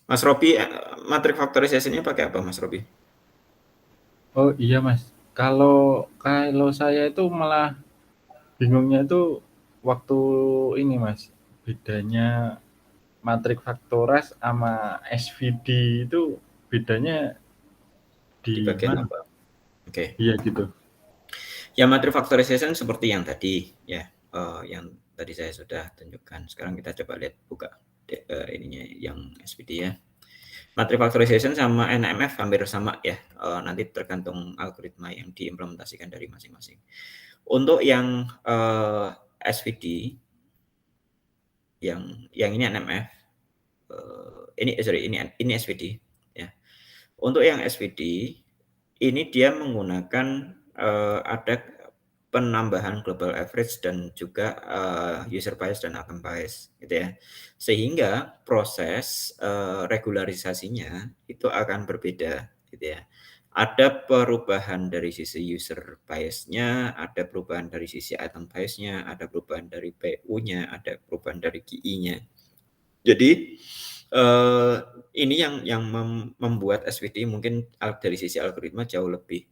Mas Robi, matrix factorization-nya pakai apa, Mas Robi? Oh iya Mas, kalau saya itu malah bingungnya itu waktu ini Mas, bedanya matriks faktoras sama SVD itu bedanya Di di bagian mana? apa? Oke. Iya gitu. Ya, matrix factorization seperti yang tadi, ya, yang tadi saya sudah tunjukkan. Sekarang kita coba lihat buka ininya yang SVD ya. Matrix factorization sama NMF hampir sama ya. Nanti tergantung algoritma yang diimplementasikan dari masing-masing. Untuk yang SVD, yang ini NMF, ini SVD ya. Untuk yang SVD ini dia menggunakan ada penambahan global average dan juga user bias dan outcome bias gitu ya. Sehingga proses regularisasinya itu akan berbeda gitu ya. Ada perubahan dari sisi user bias-nya, ada perubahan dari sisi item bias-nya, ada perubahan dari PU-nya, ada perubahan dari KI-nya. Jadi ini yang membuat SVD mungkin dari sisi algoritma jauh lebih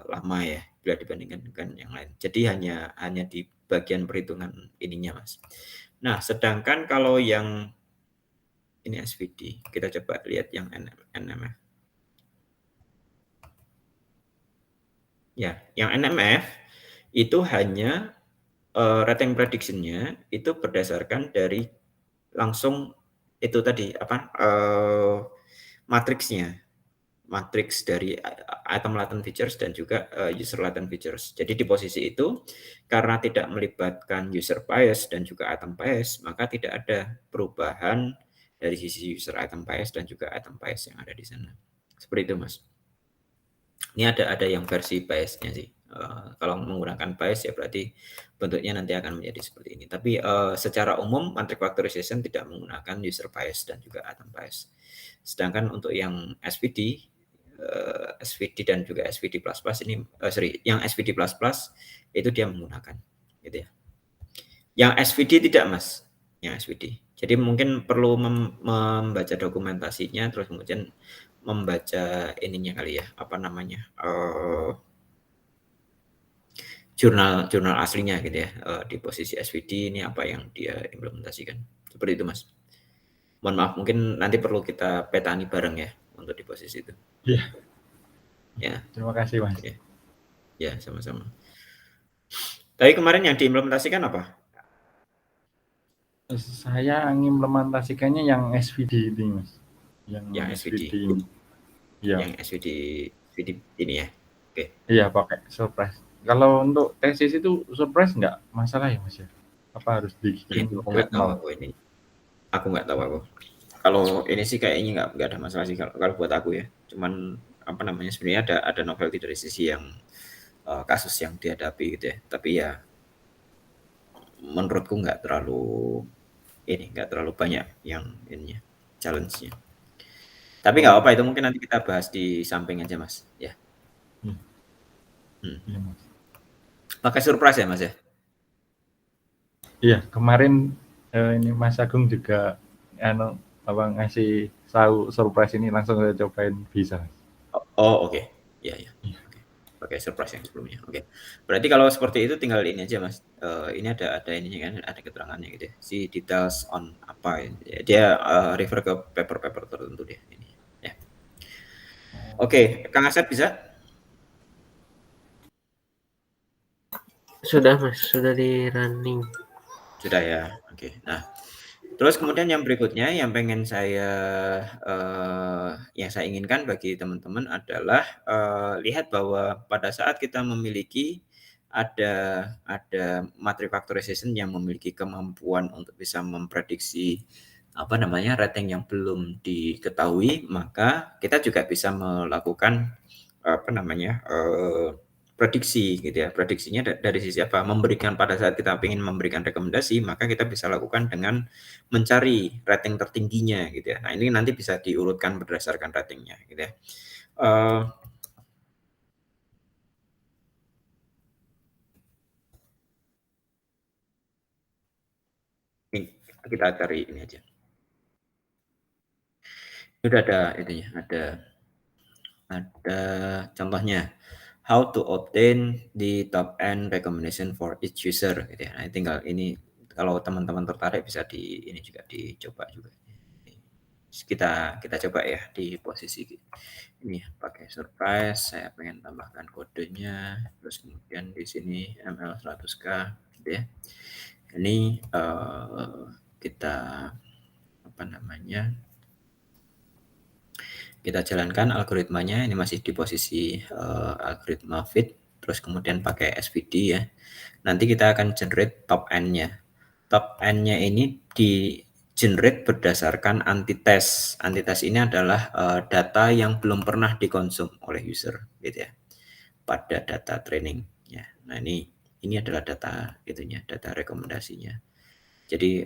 lama ya bila dibandingkan dengan yang lain. Jadi hanya di bagian perhitungan ininya, Mas. Nah, sedangkan kalau yang ini SVD, kita coba lihat yang NMF. Ya, yang NMF itu hanya rating prediction-nya itu berdasarkan dari langsung itu tadi apa matriksnya, matriks dari item latent features dan juga user latent features. Jadi di posisi itu karena tidak melibatkan user bias dan juga item bias, maka tidak ada perubahan dari sisi user item bias dan juga item bias yang ada di sana. Seperti itu, Mas. Ini ada yang versi biasnya sih. Kalau menggunakan bias ya berarti bentuknya nanti akan menjadi seperti ini. Tapi secara umum matrix factorization tidak menggunakan user bias dan juga item bias. Sedangkan untuk yang SVD, SVD dan juga SVD++ ini, yang SVD++ itu dia menggunakan, gitu ya. Yang SVD tidak, Mas. Yang SVD. Jadi mungkin perlu membaca dokumentasinya, terus kemudian membaca ininya kali ya, apa namanya, jurnal aslinya gitu ya, di posisi SVD ini apa yang dia implementasikan. Seperti itu, Mas. Mohon maaf, mungkin nanti perlu kita petani bareng ya untuk di posisi itu. Iya, Ya, terima kasih Mas. oke. Ya, sama-sama. Tapi kemarin yang diimplementasikan apa? Saya mengimplementasikannya yang SVD ini Mas. Yang Yang SVD. SVD ini. Iya. Yang SVD ini ya. Oke. Iya pakai surprise. Kalau untuk tesis itu surprise nggak masalah ya Mas ya? Apa harus Ini dikirim aku nggak grade tahu 0? aku ini. Aku nggak tahu aku. Kalau ini sih kayaknya nggak ada masalah sih kalau buat aku ya. Cuman apa namanya sebenarnya ada novelty dari sisi yang kasus yang dihadapi gitu ya. Tapi ya menurutku nggak terlalu banyak yang ininya challenge-nya. Tapi nggak apa-apa itu mungkin nanti kita bahas di samping aja Mas. Ya. Iya Mas. Pakai surprise ya Mas ya? Iya kemarin ini Mas Agung juga ngasih tahu surprise ini langsung saya cobain bisa. Oh oke. Iya ya. Pakai surprise yang sebelumnya. Oke. Berarti kalau seperti itu tinggal ini aja Mas. Ini ada ininya kan, ada keterangannya gitu ya. Si details on apa ya. Dia refer ke paper-paper tertentu deh ini. Ya. Oke, Kang Asep bisa? Sudah Mas, sudah di running. Sudah ya. Oke. Nah, terus kemudian yang berikutnya yang pengen yang saya inginkan bagi teman-teman adalah lihat bahwa pada saat kita memiliki ada matrix factorization yang memiliki kemampuan untuk bisa memprediksi apa namanya rating yang belum diketahui, maka kita juga bisa melakukan apa namanya prediksi gitu ya. Prediksinya dari sisi apa? Memberikan pada saat kita ingin memberikan rekomendasi, maka kita bisa lakukan dengan mencari rating tertingginya gitu ya. Nah, ini nanti bisa diurutkan berdasarkan ratingnya gitu ya. Ini kita cari ini aja. Udah ada itunya, ada contohnya. How to obtain the top end recommendation for each user gitu ya. Nah, tinggal ini kalau teman-teman tertarik bisa di ini juga dicoba juga. Kita coba ya di posisi ini pakai surprise. Saya pengen tambahkan kodenya, terus kemudian di sini ML 100K gitu ya. Ini kita apa namanya? Kita jalankan algoritmanya, ini masih di posisi algoritma fit, terus kemudian pakai SVD ya. Nanti kita akan generate top n-nya. Top n-nya ini di generate berdasarkan anti-test. Anti-test ini adalah data yang belum pernah dikonsum oleh user gitu ya. Pada data training ya. Nah, ini adalah data itunya, data rekomendasinya. Jadi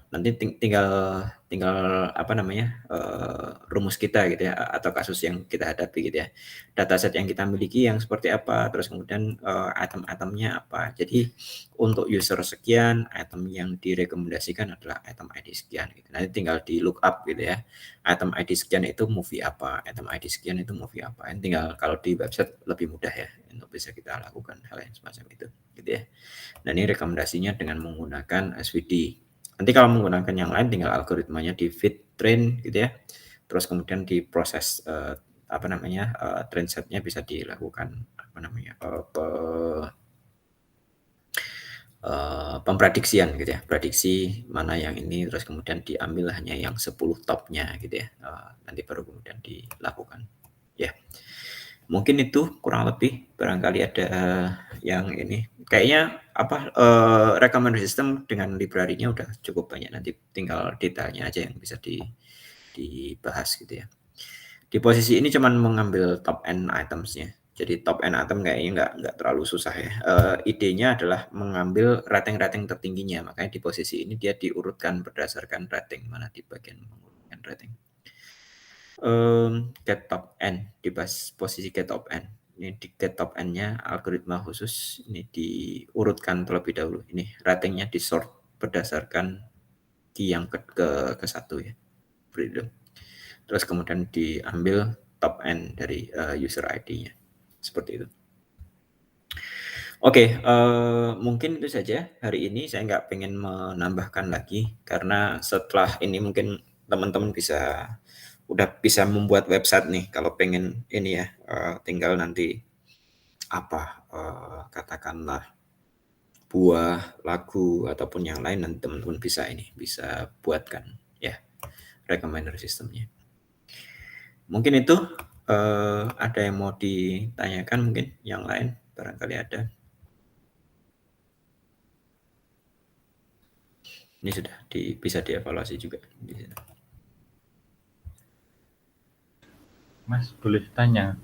nanti tinggal apa namanya rumus kita gitu ya, atau kasus yang kita hadapi gitu ya. Dataset yang kita miliki yang seperti apa, terus kemudian item-itemnya apa. Jadi untuk user sekian, item yang direkomendasikan adalah item ID sekian. Gitu. Nanti tinggal di look up gitu ya. Item ID sekian itu movie apa, item ID sekian itu movie apa. Ini tinggal kalau di website lebih mudah ya untuk bisa kita lakukan hal yang semacam itu, gitu ya. Nah, ini rekomendasinya dengan menggunakan SVD. Nanti kalau menggunakan yang lain tinggal algoritmanya di fit train gitu ya. Terus kemudian diproses apa namanya train setnya bisa dilakukan apa namanya pemprediksian gitu ya. Prediksi mana yang ini terus kemudian diambil hanya yang 10 topnya gitu ya. Nanti baru kemudian dilakukan. Ya. Mungkin itu kurang lebih, barangkali ada yang ini kayaknya apa recommender system dengan library-nya udah cukup banyak, nanti tinggal detailnya aja yang bisa dibahas gitu ya. Di posisi ini cuman mengambil top n items-nya. Jadi top n item kayaknya nggak terlalu susah ya. Idenya adalah mengambil rating-rating tertingginya, makanya di posisi ini dia diurutkan berdasarkan rating, mana di bagian mengurutkan rating. Get top n di posisi get top n. Ini di get top n-nya algoritma khusus ini diurutkan terlebih dahulu. Ini ratingnya di sort berdasarkan key yang ke satu ya. Terus kemudian diambil top n dari user ID-nya. Seperti itu. Oke, mungkin itu saja hari ini. Saya nggak pengen menambahkan lagi karena setelah ini mungkin teman-teman udah bisa membuat website nih kalau pengen ini ya, tinggal nanti apa katakanlah buah, lagu ataupun yang lain, nanti teman-teman bisa buatkan ya recommender sistemnya. Mungkin itu ada yang mau ditanyakan, mungkin yang lain barangkali ada. Ini sudah bisa dievaluasi juga di sini. Mas, boleh tanya?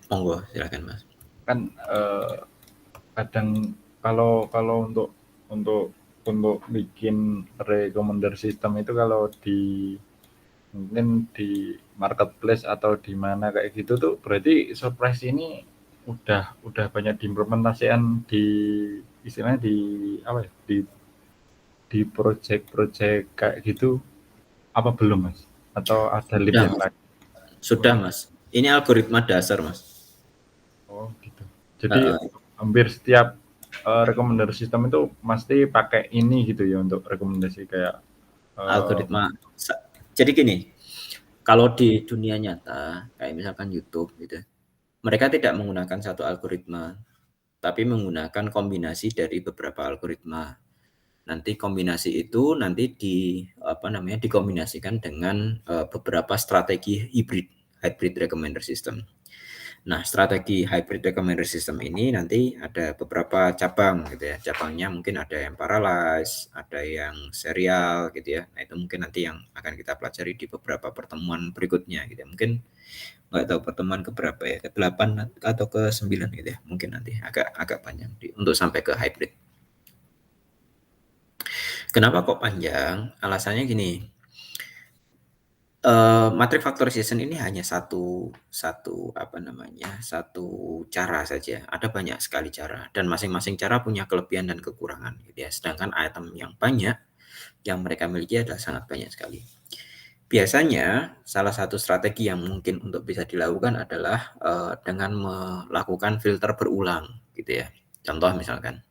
Monggo, silakan Mas. Kan kadang kalau untuk bikin recommender system itu kalau mungkin di marketplace atau di mana kayak gitu tuh berarti surprise ini udah banyak diimplementasikan di istilahnya di apa ya, di project kayak gitu apa belum Mas? Atau ada lead yang lain? Sudah Mas. Ini algoritma dasar Mas. Oh gitu. Jadi hampir setiap recommender system itu pasti pakai ini gitu ya untuk rekomendasi kayak algoritma. Jadi gini, kalau di dunia nyata kayak misalkan YouTube gitu, mereka tidak menggunakan satu algoritma, tapi menggunakan kombinasi dari beberapa algoritma. Nanti kombinasi itu nanti dikombinasikan dengan beberapa strategi hybrid recommender system. Nah, strategi hybrid recommender system ini nanti ada beberapa cabang gitu ya. Cabangnya mungkin ada yang parallelize, ada yang serial gitu ya. Nah, itu mungkin nanti yang akan kita pelajari di beberapa pertemuan berikutnya gitu ya. Mungkin nggak tahu pertemuan keberapa ya, ke-8 atau ke-9 gitu ya. Mungkin nanti agak panjang untuk sampai ke hybrid. Kenapa kok panjang? Alasannya gini. Matrix factorization ini hanya satu cara saja. Ada banyak sekali cara dan masing-masing cara punya kelebihan dan kekurangan gitu ya. Sedangkan item yang banyak yang mereka miliki adalah sangat banyak sekali. biasanya salah satu strategi yang mungkin untuk bisa dilakukan adalah dengan melakukan filter berulang gitu ya. Contoh misalkan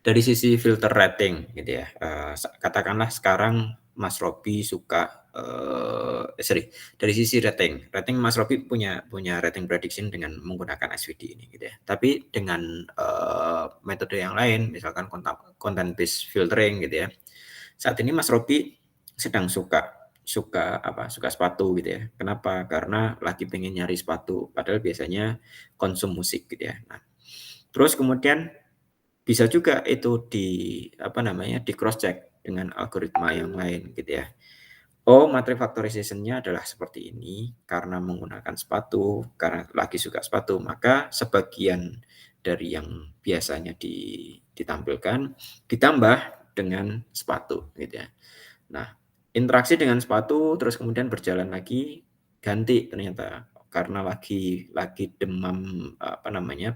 dari sisi filter rating gitu ya, katakanlah sekarang Mas Robi suka dari sisi rating Mas Robi punya rating prediction dengan menggunakan SVD ini gitu ya. Tapi dengan metode yang lain, misalkan content based filtering gitu ya. Saat ini Mas Robi sedang suka sepatu gitu ya. Kenapa? Karena lagi pengen nyari sepatu, padahal biasanya konsum musik gitu ya. Nah, terus kemudian bisa juga itu di cross check dengan algoritma yang lain gitu ya. Oh, matrix factorization-nya adalah seperti ini karena menggunakan sepatu, karena lagi suka sepatu, maka sebagian dari yang biasanya ditampilkan ditambah dengan sepatu gitu ya. Nah, interaksi dengan sepatu terus kemudian berjalan lagi, ganti ternyata karena lagi demam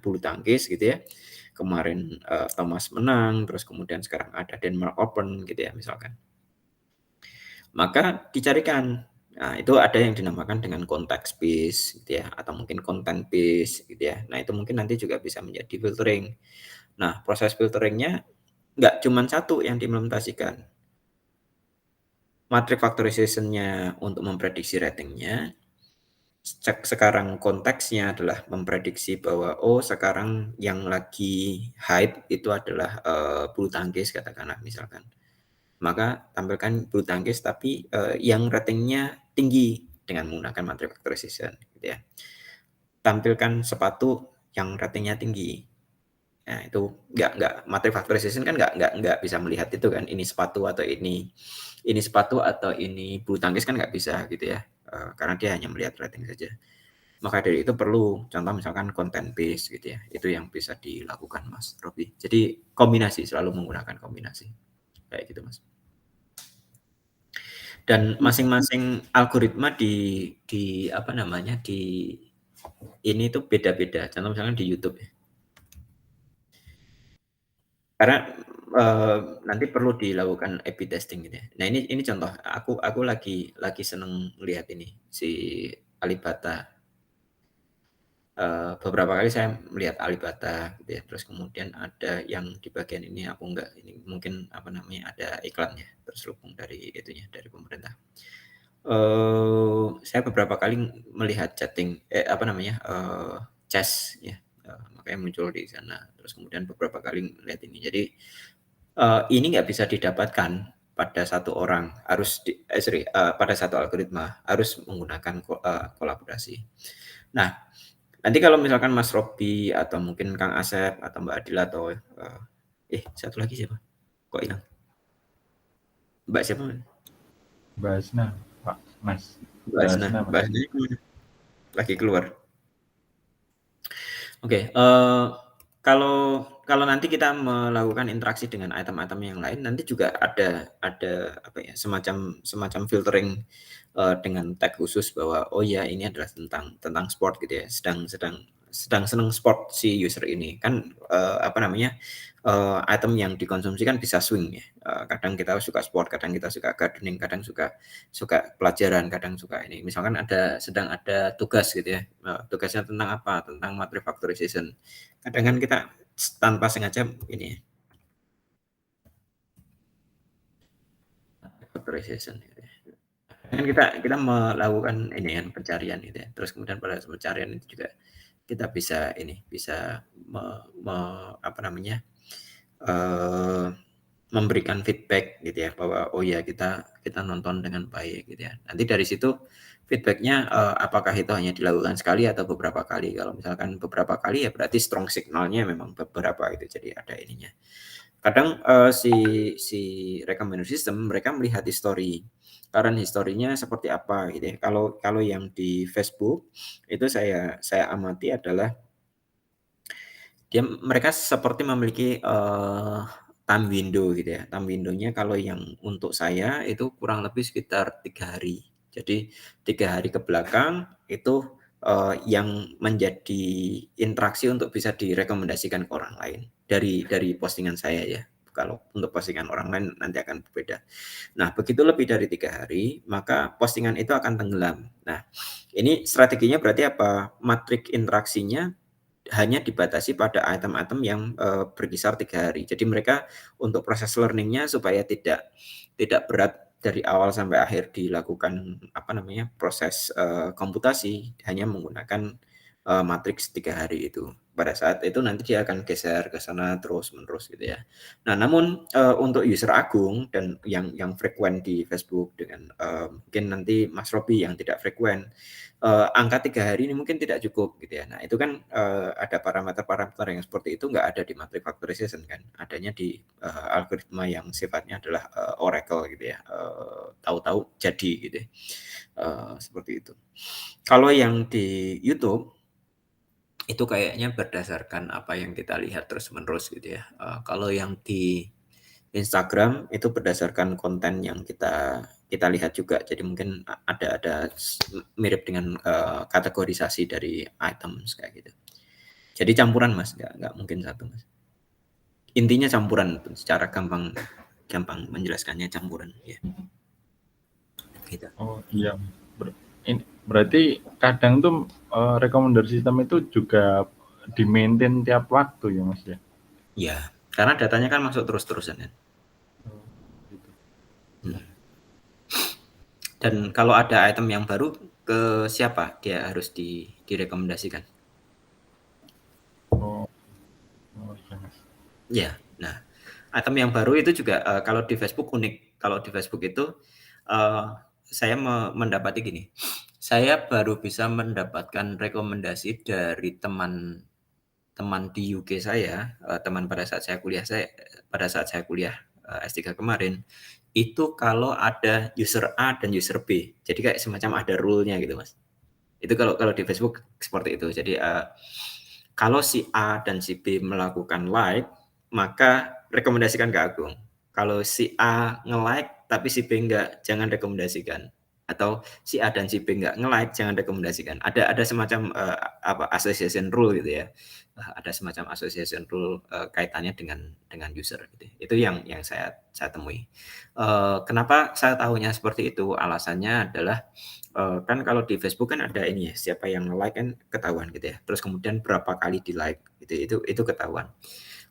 bulu tangkis gitu ya. Kemarin Thomas menang, terus kemudian sekarang ada Denmark Open gitu ya misalkan. Maka dicarikan. Nah, itu ada yang dinamakan dengan context based gitu ya, atau mungkin content based gitu ya. Nah, itu mungkin nanti juga bisa menjadi filtering. Nah, proses filteringnya nggak cuma satu yang diimplementasikan. Matrix factorization-nya untuk memprediksi ratingnya, sekarang konteksnya adalah memprediksi bahwa sekarang yang lagi hype itu adalah bulu tangkis katakanlah misalkan. Maka tampilkan bulu tangkis tapi yang ratingnya tinggi dengan menggunakan matrix factorization gitu ya. Tampilkan sepatu yang ratingnya tinggi. Nah, itu nggak matrix factorization kan nggak bisa melihat itu kan, ini sepatu atau ini sepatu atau ini bulu tangkis kan nggak bisa gitu ya, karena dia hanya melihat rating saja. Maka dari itu perlu contoh misalkan content based gitu ya, itu yang bisa dilakukan Mas Robi. Jadi kombinasi, selalu menggunakan kombinasi kayak gitu Mas. Dan masing-masing algoritma di ini tuh beda-beda. Contoh misalkan di YouTube ya. Karena nanti perlu dilakukan A/B testing gitu ya. Nah, ini contoh aku lagi seneng lihat ini si Alibata. Beberapa kali saya melihat Alibata gitu ya. Terus kemudian ada yang di bagian ini aku enggak, ini mungkin ada iklannya terselubung dari itunya, dari pemerintah. Saya beberapa kali melihat chess ya. Makanya muncul di sana. Terus kemudian beberapa kali melihat ini. Jadi ini nggak bisa didapatkan pada satu orang, pada satu algoritma, harus menggunakan kolaborasi. Nah, nanti kalau misalkan Mas Robi atau mungkin Kang Asep atau Mbak Adila atau satu lagi siapa? Kok hilang? Mbak siapa? Mbak Asna, Pak Mas. Mbak Asna kemana? Lagi keluar. Oke, kalau nanti kita melakukan interaksi dengan item-item yang lain, nanti juga ada semacam filtering dengan tag khusus bahwa ini adalah tentang sport gitu ya, sedang senang sport si user ini kan, item yang dikonsumsi kan bisa swing ya. Kadang kita suka sport, kadang kita suka gardening, kadang suka pelajaran, kadang suka ini. Misalkan sedang ada tugas gitu ya. Tugasnya tentang apa? Tentang matrix factorization. Kadang kan kita tanpa sengaja ini factorization gitu ya. Kan kita melakukan ini kan pencarian gitu ya. Terus kemudian pada pencarian itu juga kita bisa memberikan feedback gitu ya, bahwa kita nonton dengan baik gitu ya. Nanti dari situ feedbacknya apakah itu hanya dilakukan sekali atau beberapa kali. Kalau misalkan beberapa kali ya berarti strong signalnya memang beberapa gitu, jadi ada ininya. Kadang si recommender system mereka melihat history, current historinya seperti apa gitu ya. Kalau yang di Facebook itu saya amati adalah mereka seperti memiliki time window gitu ya. Time window-nya kalau yang untuk saya itu kurang lebih sekitar 3 hari. Jadi 3 hari ke belakang itu yang menjadi interaksi untuk bisa direkomendasikan ke orang lain dari postingan saya ya, Kalau untuk postingan orang lain nanti akan berbeda. Nah, begitu lebih dari 3 hari, maka postingan itu akan tenggelam. Nah, ini strateginya berarti apa? Matrik interaksinya hanya dibatasi pada item-item yang berkisar 3 hari. Jadi mereka untuk proses learning-nya supaya tidak berat dari awal sampai akhir dilakukan proses komputasi, hanya menggunakan matriks 3 hari itu. Pada saat itu nanti dia akan geser ke sana terus-menerus gitu ya. Nah, namun untuk user agung dan yang frekuen di Facebook dengan mungkin nanti Mas Robi yang tidak frekuen, angka 3 hari ini mungkin tidak cukup gitu ya. Nah, itu kan ada parameter-parameter yang seperti itu nggak ada di matrix factorization kan. Adanya di algoritma yang sifatnya adalah oracle gitu ya. Tahu-tahu jadi gitu ya. Seperti itu. Kalau yang di YouTube itu kayaknya berdasarkan apa yang kita lihat terus-menerus gitu ya. Kalau yang di Instagram itu berdasarkan konten yang kita lihat juga. Jadi mungkin ada mirip dengan kategorisasi dari items kayak gitu. Jadi campuran Mas, nggak mungkin satu Mas. Intinya campuran, secara gampang menjelaskannya campuran ya. Gitu. Oh iya. Berarti kadang tuh recommender system itu juga di-maintain tiap waktu ya Mas ya? Ya, karena datanya kan masuk terus-terusan kan. Gitu. Dan kalau ada item yang baru, ke siapa dia harus direkomendasikan? Oh iya Mas. Ya, nah item yang baru itu juga kalau di Facebook unik. Kalau di Facebook itu saya mendapati gini, saya baru bisa mendapatkan rekomendasi dari teman di UK saya, teman pada saat saya kuliah S3 kemarin, itu kalau ada user A dan user B. Jadi kayak semacam ada rule-nya gitu, Mas. Itu kalau di Facebook seperti itu. Jadi kalau si A dan si B melakukan like, maka rekomendasikan ke Agung. Kalau si A nge-like tapi si B enggak, jangan rekomendasikan. Atau si A dan si B enggak nge-like, jangan rekomendasikan. Ada semacam association rule gitu ya. Ada semacam association rule kaitannya dengan user gitu. Itu yang saya temui. Kenapa saya tahunya seperti itu? Alasannya adalah kan kalau di Facebook kan ada ini ya, siapa yang like kan ketahuan gitu ya. Terus kemudian berapa kali di like gitu, itu ketahuan.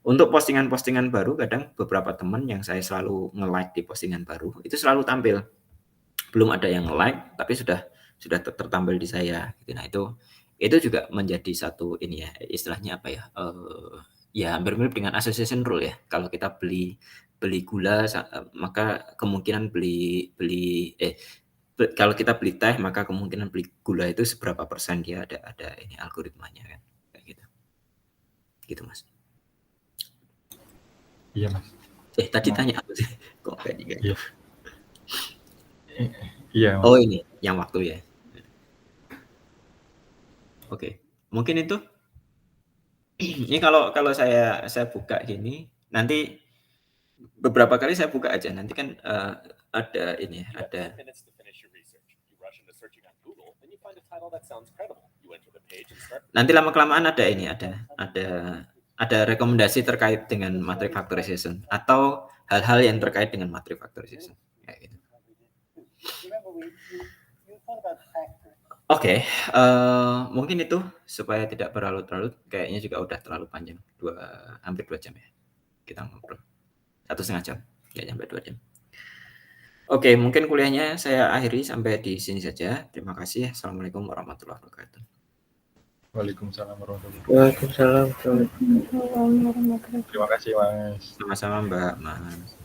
Untuk postingan-postingan baru kadang beberapa teman yang saya selalu nge-like di postingan baru itu selalu tampil. Belum ada yang nge-like tapi sudah tertampil di saya gitu. Nah, itu juga menjadi satu ini ya, istilahnya apa ya? Ya hampir mirip dengan association rule ya. Kalau kita beli gula maka kemungkinan kalau kita beli teh maka kemungkinan beli gula itu seberapa persen, dia ada ini algoritmanya kan kayak gitu. Gitu Mas. Iya Mas. Tadi tanya apa sih? Kok kayak gitu? Iya. Iya Mas. Oh ini yang waktu ya. Oke. Mungkin itu. Ini kalau saya buka gini, nanti beberapa kali saya buka aja. Nanti kan ada ini ya, ada. Nanti lama-kelamaan ada ini, ada rekomendasi terkait dengan matrix factorization atau hal-hal yang terkait dengan matrix factorization. Kayak gitu. Oke, mungkin itu supaya tidak berlarut-larut. Kayaknya juga udah terlalu panjang, hampir 2 jam ya kita ngobrol. 1,5 jam, nggak sampai 2 jam. Oke, mungkin kuliahnya saya akhiri sampai di sini saja. Terima kasih. Assalamualaikum warahmatullahi wabarakatuh. Waalaikumsalam warahmatullahi wabarakatuh. Waalaikumsalam. Waalaikumsalam warahmatullahi wabarakatuh. Terima kasih Mas. Sama-sama Mbak Mas.